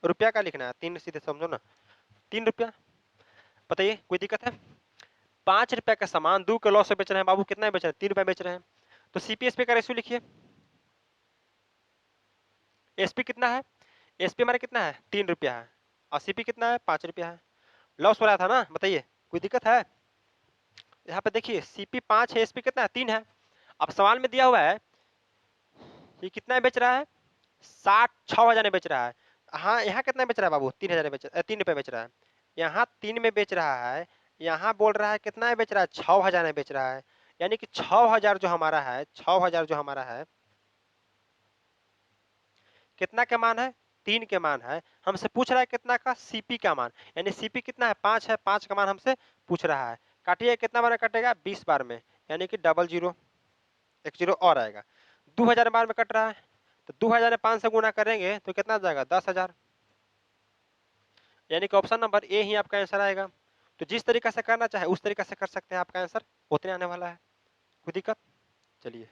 रुपया का लिखना है, 3 सीधे समझो ना, 3 रुपया। बताइए कोई दिक्कत है। 5 रुपये का सामान 2 के लॉस से बेच रहे हैं बाबू, कितना बेच रहे हैं, 3 रुपया बेच रहे हैं। तो सीपीएसपी का रेशियो लिखिए। एसपी कितना है, एसपी हमारा कितना है, 3 रुपया है, और सीपी कितना है, 5 रुपया है। लॉस हो रहा था ना, बताइए कोई दिक्कत है। यहाँ पे देखिए सीपी 5 है, एसपी कितना है, 3 है। अब सवाल में दिया हुआ है ये कितना बेच रहा है, 6,000 में बेच रहा है। हाँ यहाँ कितना बेच रहा है बाबू, 3,000 बेच 3 रुपये बेच रहा है। यहाँ 3 में बेच रहा है, यहाँ बोल रहा है कितना बेच रहा है, 6,000 में बेच रहा है। यानी कि 6,000 जो हमारा है, 6,000 जो हमारा है कितना के मान है, 3 के मान है। हमसे पूछ रहा है कितना का, सीपी का मान, यानी सीपी कितना है, 5 है, 5 का मान हमसे पूछ रहा है। काटिए कितना बार में कटेगा, 20 बार में, यानी कि डबल जीरो, एक जीरो और आएगा। 2,000 बार में कट रहा है, तो 2,000 में 5 से गुना करेंगे तो कितना जाएगा, 10,000। यानी कि ऑप्शन नंबर ए ही आपका आंसर आएगा। तो जिस तरीका से करना चाहे उस तरीका से कर सकते हैं, आपका आंसर उतने आने वाला है। कोई दिक्कत। चलिए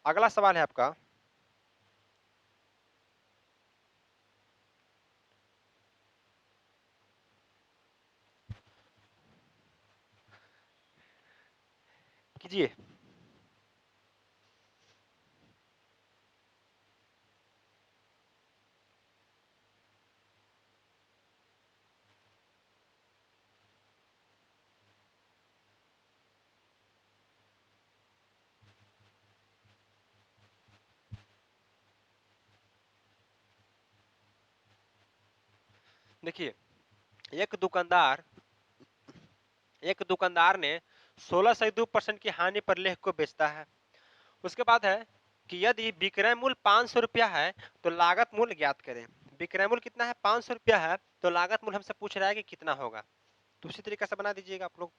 अगला सवाल है आपका, कीजिए। देखिए एक दुकानदार ने 16.2% की हानि पर लेख को बेचता है। उसके बाद है कि यदि विक्रय मूल्य 500 रुपया है तो लागत मूल्य ज्ञात करें। विक्रय मूल्य कितना है, 500 रुपया है, तो लागत मूल्य हमसे पूछ रहा है कि कितना होगा। तो उसी तरीके से बना दीजिएगा आप लोग।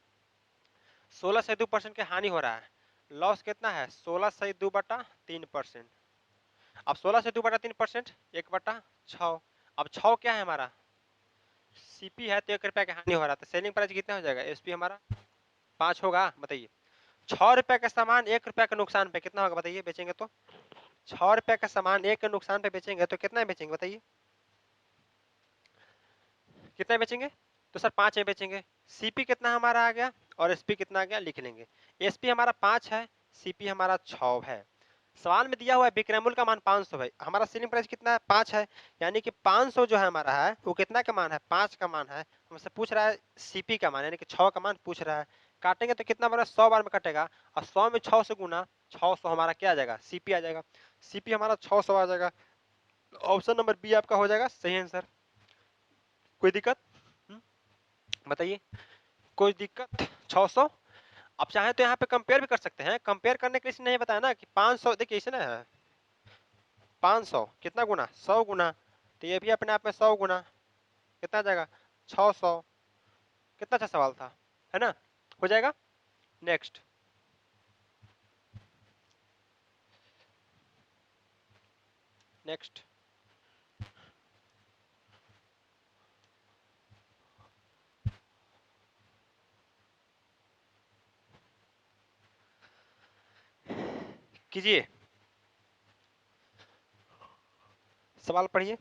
16.2% की हानि हो रहा है, लॉस कितना है, 16/2/3%। अब 16/2/3%, 1/6। अब 6 क्या है हमारा, सीपी है, तो 1 रुपया की हानि हो रहा है, तो सेलिंग प्राइस कितना हो जाएगा, एसपी हमारा 5 होगा। बताइए 6 रुपए का सामान 1 रुपया के नुकसान पे कितना होगा बताइए, बेचेंगे तो 6 रुपए का सामान 1 के नुकसान पे बेचेंगे तो कितना बेचेंगे बताइए, कितना बेचेंगे, तो सर 5 में बेचेंगे। सीपी कितना हमारा आ गया और एसपी कितना आ गया, लिख लेंगे। एसपी हमारा 5 है, सीपी हमारा 6 है। सवाल में दिया हुआ है विक्रय मूल्य का मान 500 है, हमारा सेलिंग प्राइस कितना है, 5 है। यानी कि 500 जो है हमारा है वो कितना का मान है, 5 का मान है। हमसे पूछ रहा है सीपी का मान, यानी कि 6 का मान पूछ रहा है। काटेंगे तो कितना बार, 100 बार में कटेगा, और 100 में 6 से गुना, 600 हमारा क्या आ जाएगा, सीपी आ जाएगा। सीपी हमारा 600 आ जाएगा। ऑप्शन नंबर बी आपका हो जाएगा सही आंसर। कोई दिक्कत। हम्म, बताइए कोई दिक्कत। 600। आप चाहें तो यहाँ पे कंपेयर भी कर सकते हैं, कंपेयर करने के लिए इसने नहीं बताया ना कि 500, देखिए इसे ना 500 कितना गुना, 100 गुना, तो ये भी अपने आप में 100 गुना कितना जाएगा, 600। कितना अच्छा सवाल था, है ना, हो जाएगा। नेक्स्ट नेक्स्ट कीजिए, सवाल पढ़िए।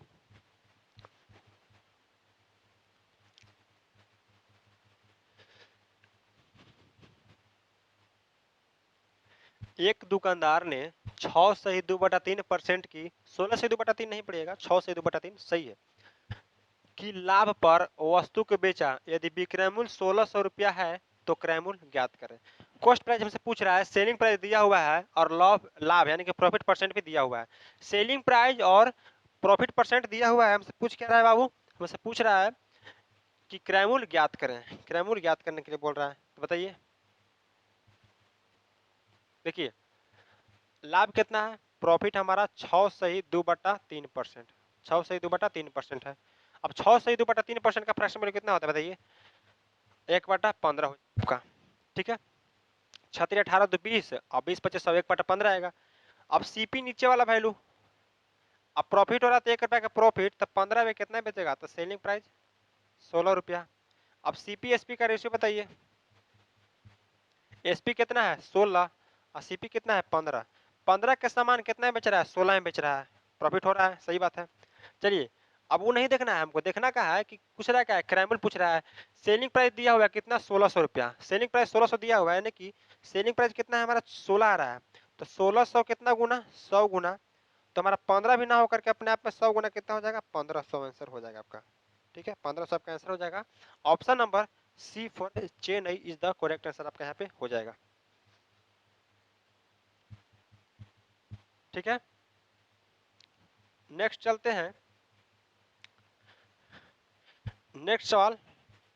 एक दुकानदार ने 6/2/3% की, 16/2/3 नहीं पड़ेगा, 6/2/3 सही है, की लाभ पर वस्तु को बेचा। यदि विक्रय मूल्य 1600 रुपया है तो क्रय मूल्य ज्ञात करें। कॉस्ट प्राइस हमसे पूछ रहा है, सेलिंग प्राइस दिया हुआ है और लाभ लाभ यानी कि प्रॉफिट परसेंट भी दिया हुआ है। सेलिंग प्राइस और प्रॉफिट परसेंट दिया हुआ है, हमसे पूछ क्या रहा है बाबू, हमसे पूछ रहा है कि क्रय मूल्य ज्ञात करें। क्रय मूल्य ज्ञात करने के लिए बोल रहा है, तो बताइए। देखिए लाभ कितना है, प्रॉफिट हमारा 6/2/3%, 6/2/3% है। अब 6/2/3% का फ्रैक्शन वैल्यू कितना होता है बताइए, 1/15 हो आपका, ठीक है। 36 18 तो 20 और 20 25 100 1/15 आएगा। अब सीपी नीचे वाला वैल्यू, अब प्रॉफिट हो रहा था 1 रुपया का प्रॉफिट, तो 15 में कितना बेचेगा, तो सेलिंग प्राइस 16 रुपया। अब सीपी एसपी का रेशियो बताइए, एसपी कितना है 16 और सीपी कितना है 15, 15 के सामान कितना बेच रहा है 16 में बेच रहा है, प्रॉफिट हो रहा है, सही बात है। चलिए अब वो नहीं देखना है हमको, देखना क्या है कि पूछ रहा है क्या है, क्रैमल पूछ रहा है। सेलिंग प्राइस दिया हुआ है कितना 1600 रुपया, सेलिंग प्राइस 1600 दिया हुआ है, यानी कि सेलिंग प्राइस कितना है हमारा 16 आ रहा है, तो 1600 कितना गुना 100 गुना, तो हमारा 15 भी ना होकर के अपने आप में 100 गुना कितना हो जाएगा 1500 आंसर हो जाएगा आपका। ठीक है 1500 आपका आंसर हो जाएगा। Option number C for Chennai is the correct answer आपका यहाँ पे हो जाएगा। ठीक है नेक्स्ट चलते हैं, नेक्स्ट सवाल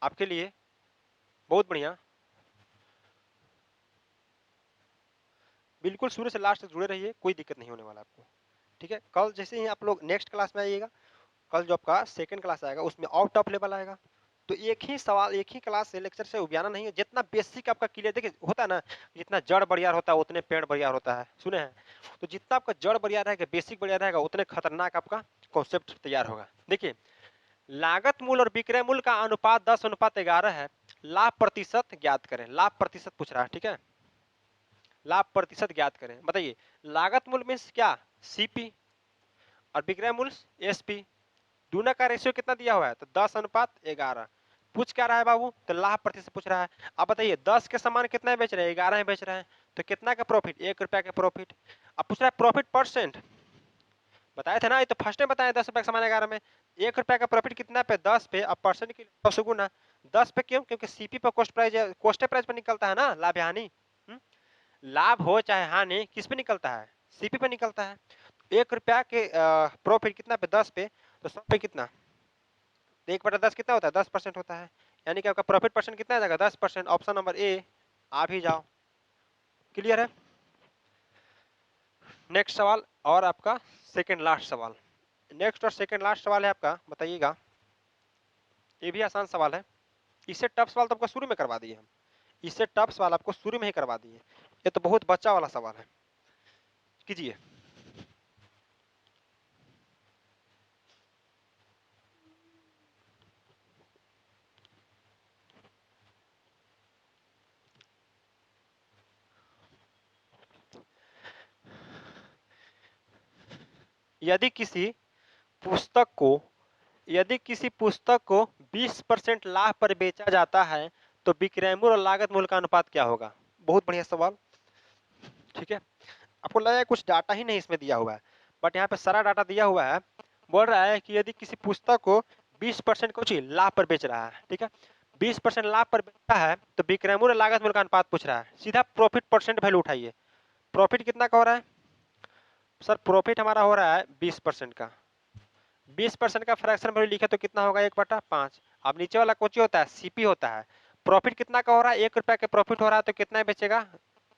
आपके लिए बहुत बढ़िया, बिल्कुल शुरू से लास्ट तक जुड़े रहिए, कोई दिक्कत नहीं होने वाला आपको। ठीक है कल जैसे ही आप लोग नेक्स्ट क्लास में आइएगा, कल जो आपका सेकंड क्लास आएगा उसमें और टॉप लेवल आएगा, तो एक ही सवाल एक ही क्लास से लेक्चर से उबियाना नहीं है, जितना बेसिक आपका क्लियर देखिए होता है ना, जितना जड़ बरियार होता है उतने पेड़ बरियार होता है, सुने हैं, तो जितना आपका जड़ बरियार रहेगा बेसिक बरियार रहेगा उतने खतरनाक आपका कॉन्सेप्ट तैयार होगा। देखिए लागत मूल्य और विक्रय मूल्य का अनुपात 10:11 है, लाभ प्रतिशत ज्ञात करें, लाभ प्रतिशत पूछ रहा है। ठीक है लाभ प्रतिशत ज्ञात करें, बताइए लागत मूल्य मीन्स क्या सीपी और विक्रय मूल्य एसपी, दोनों का रेशियो कितना दिया हुआ है तो 10:11, पूछ क्या रहा है बाबू तो लाभ प्रतिशत पूछ रहा है। अब बताइए 10 के सामान कितना बेच रहे हैं 11 में बेच रहे हैं, तो कितना का प्रॉफिट 1 रुपया का प्रॉफिट। अब पूछ रहा है प्रॉफिट परसेंट, बताया था ना ये तो फर्स्ट में बताया 10 रुपया का सामान 11 में, 1 रुपया का प्रॉफिट कितना पे 10 पे, अब परसेंट की 10 गुना 10 पे, क्यों क्योंकि सीपी पर कॉस्ट प्राइस कॉस्ट प्राइस पर निकलता है ना लाभ या हानि, लाभ हो चाहे हानि किस पे निकलता है सीपी पे निकलता है। 1 रुपया के प्रॉफिट कितना पे 10 पे, तो 100 पे कितना, तो 1/10 कितना होता है 10% होता है, यानी कि आपका प्रॉफिट परसेंट कितना आ जाएगा 10%। ऑप्शन नंबर ए आ भी जाओ, क्लियर है। नेक्स्ट सवाल और आपका सेकंड लास्ट सवाल, नेक्स्ट और सेकंड लास्ट सवाल है आपका, बताइएगा ये भी आसान सवाल है, इससे टफ सवाल तो आपको शुरू में करवा दिए हम, इससे टफ सवाल आपको शुरू में ही करवा दिए, ये तो बहुत बच्चा वाला सवाल है, कीजिए। यदि किसी पुस्तक को यदि किसी पुस्तक को 20% लाभ पर बेचा जाता है तो विक्रय मूल्य और लागत मूल्य का अनुपात क्या होगा। बहुत बढ़िया सवाल। ठीक है आपको लगेगा कुछ डाटा ही नहीं इसमें दिया हुआ है, बट यहाँ पे सारा डाटा दिया हुआ है। बोल रहा है कि यदि किसी पुस्तक को 20% कुछ लाभ पर बेच रहा है, ठीक है 20% लाभ पर बेचता है तो विक्रय मूल्य लागत मूल्य का अनुपात पूछ रहा है, सीधा प्रॉफिट परसेंट वैल्यू उठाइए। प्रॉफिट कितना का हो रहा है सर, प्रॉफिट हमारा हो रहा है 20% का, 20% का फ्रैक्शन वैल्यू लिखे तो कितना होगा 1/5। अब नीचे वाला कोची होता है सीपी होता है, प्रॉफिट कितना का हो रहा है 1 रुपया का प्रॉफिट हो रहा है तो कितना बेचेगा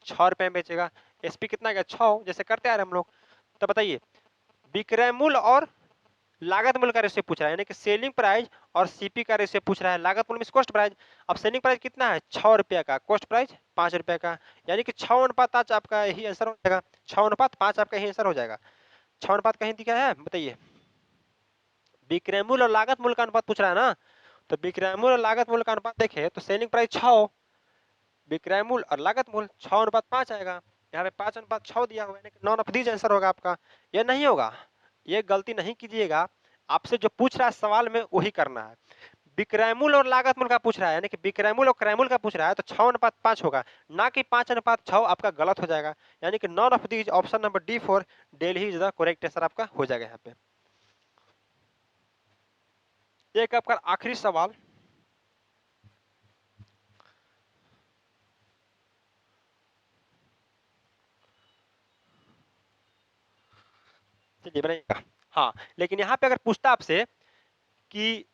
6 रुपये में बेचेगा। एसपी कितना का 6, जैसे करते आ रहे हम लोग। तो बताइए विक्रय मूल्य और लागत मूल्य का रेशियो पूछ रहा है, यानी कि सेलिंग प्राइस और सीपी का रेशियो पूछ रहा है, लागत मूल्य में कॉस्ट प्राइस। अब सेलिंग प्राइस कितना है 6 रुपया का, कॉस्ट प्राइस 5 रुपया का, यानी कि 6:5 आपका यही आंसर हो जाएगा, 6:5 आपका यही आंसर हो जाएगा। 6:5 कहीं दिखा है बताइए, विक्रय मूल्य और लागत मूल्य का अनुपात पूछ रहा है ना, तो विक्रय मूल्य और लागत मूल्य का अनुपात देखें तो सेलिंग प्राइस 6, विक्रय मूल्य और लागत मूल्य 6:5 आएगा, यहाँ पे 5:6 दिया हुआ है, नॉन ऑफ दीज आंसर होगा आपका। ये नहीं होगा, ये गलती नहीं कीजिएगा, आपसे जो पूछ रहा है सवाल में वही करना है। विक्रय मूल्य और लागत मूल्य का पूछ रहा है, यानी कि विक्रय मूल्य और क्रय मूल्य का पूछ रहा है तो 6:5 होगा, ना कि 5:6 आपका गलत हो जाएगा, यानी कि none of these option number D for Delhi is the correct answer आपका हो जाएगा यहाँ पे। एक आपका आखिरी सवाल, चलिए बनाइएगा। हाँ लेकिन यहाँ पे अगर पूछता आपसे कि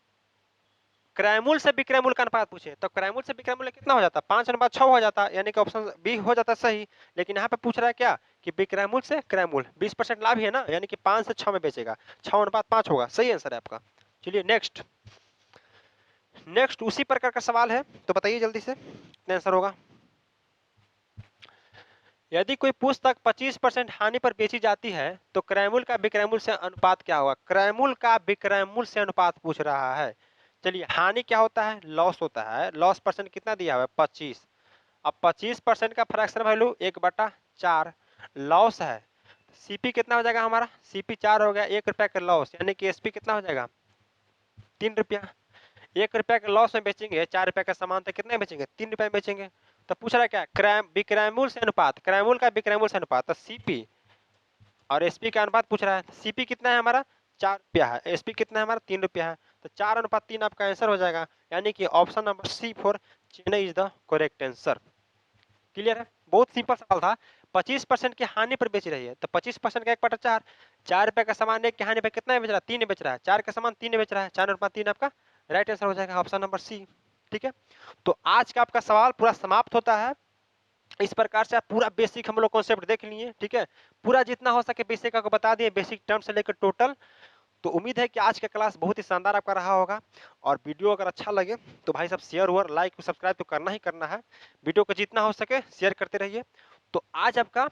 क्रय मूल्य से विक्रय मूल्य का अनुपात पूछे तो क्रय मूल्य से विक्रय मूल्य कितना हो जाता 5:6 हो जाता, यानी कि ऑप्शन बी हो जाता सही। लेकिन यहाँ पे पूछ रहा है क्या कि विक्रय मूल्य से क्रय मूल्य 20% लाभ ही है ना, यानी कि 5 से 6 में बेचेगा, 6:5 होगा, सही आंसर है आपका। चलिए नेक्स्ट, नेक्स्ट उसी प्रकार का सवाल है, तो बताइए जल्दी से कितना आंसर होगा। यदि कोई पुस्तक 25% हानि पर बेची जाती है तो क्रयमूल्य का विक्रयमूल्य से अनुपात क्या होगा? क्रयमूल्य का विक्रयमूल्य से अनुपात पूछ रहा है। चलिए, हानि क्या होता है? लॉस होता है। लॉस परसेंट कितना दिया हुआ है? 25। अब 25% का फ्रैक्शन वैल्यू 1/4 लॉस है। सीपी कितना हो जाएगा हमारा? सीपी 4 हो गया, 1 रुपया का लॉस, यानी कि एसपी कितना हो जाएगा? 3 रुपया। 1 रुपया के लॉस में बेचेंगे, 4 रुपया का सामान तो कितने में बेचेंगे? 3 रुपया में बेचेंगे। तो पूछ रहा है क्या? विक्रयमूल्य से अनुपात, क्रयमूल्य का विक्रयमूल्य से अनुपात, तो सीपी और एसपी का अनुपात पूछ रहा है। सीपी कितना है हमारा? 4 रुपया है। एसपी कितना है हमारा? 3 रुपया है। तो 4:3 आपका आंसर हो जाएगा, यानी कि option number C for Chennai is the correct answer. Clear है? बहुत सिंपल सवाल था। 25% की हानि पर बेच रही है तो 25% का 1/4, 4 रुपए का सामान एक की हानि पर कितना बेच रहा है? 3 बेच रहा है। 4 का सामान 3 बेच रहा है, 4/3 आपका राइट आंसर हो जाएगा, ऑप्शन नंबर सी। ठीक है, तो आज का आपका सवाल पूरा समाप्त होता है। इस प्रकार से आप पूरा बेसिक हम लोग कॉन्सेप्ट देख लिए। ठीक है, पूरा जितना हो सके बेसिक आपको बता दिए, बेसिक टर्म से लेकर टोटल। तो उम्मीद है कि आज का क्लास बहुत ही शानदार आपका रहा होगा। और वीडियो अगर अच्छा लगे तो भाई सब शेयर और लाइक सब्सक्राइब तो करना ही करना है। वीडियो को जितना हो सके शेयर करते रहिए। तो आज आपका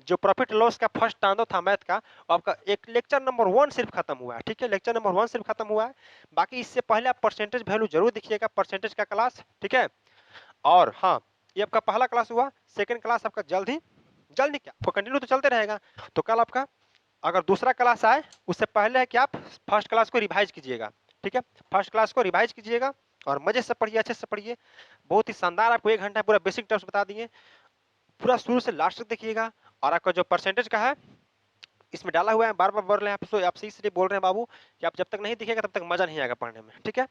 जो प्रॉफिट लॉस का फर्स्ट टांडो था मैथ का, आपका एक लेक्चर नंबर 1 सिर्फ खत्म हुआ है। ठीक है, लेक्चर नंबर 1 सिर्फ खत्म हुआ है। बाकी इससे पहले आप परसेंटेज वैल्यू जरूर देखिएगा, परसेंटेज का क्लास। ठीक है, और हाँ, ये आपका पहला क्लास हुआ। सेकंड क्लास आपका जल्द ही क्या आपको कंटिन्यू तो चलते रहेगा। तो कल आपका अगर दूसरा क्लास आए उससे पहले है कि आप फर्स्ट क्लास को रिवाइज कीजिएगा। ठीक है, फर्स्ट क्लास को रिवाइज कीजिएगा और मजे से पढ़िए, अच्छे से पढ़िए। बहुत ही शानदार आपको 1 घंटा पूरा बेसिक टर्म्स बता दिए। पूरा शुरू से लास्ट तक देखिएगा। और आपका जो परसेंटेज का है इसमें डाला हुआ है, बार बार बोल रहे हैं आपसे इसलिए बोल रहे हैं बाबू कि आप जब तक नहीं दिखेगा तब तक मजा नहीं आएगा पढ़ने में। ठीक है,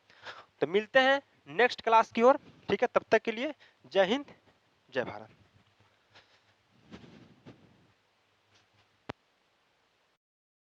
तो मिलते हैं नेक्स्ट क्लास की ओर। ठीक है, तब तक के लिए जय हिंद, जय भारत।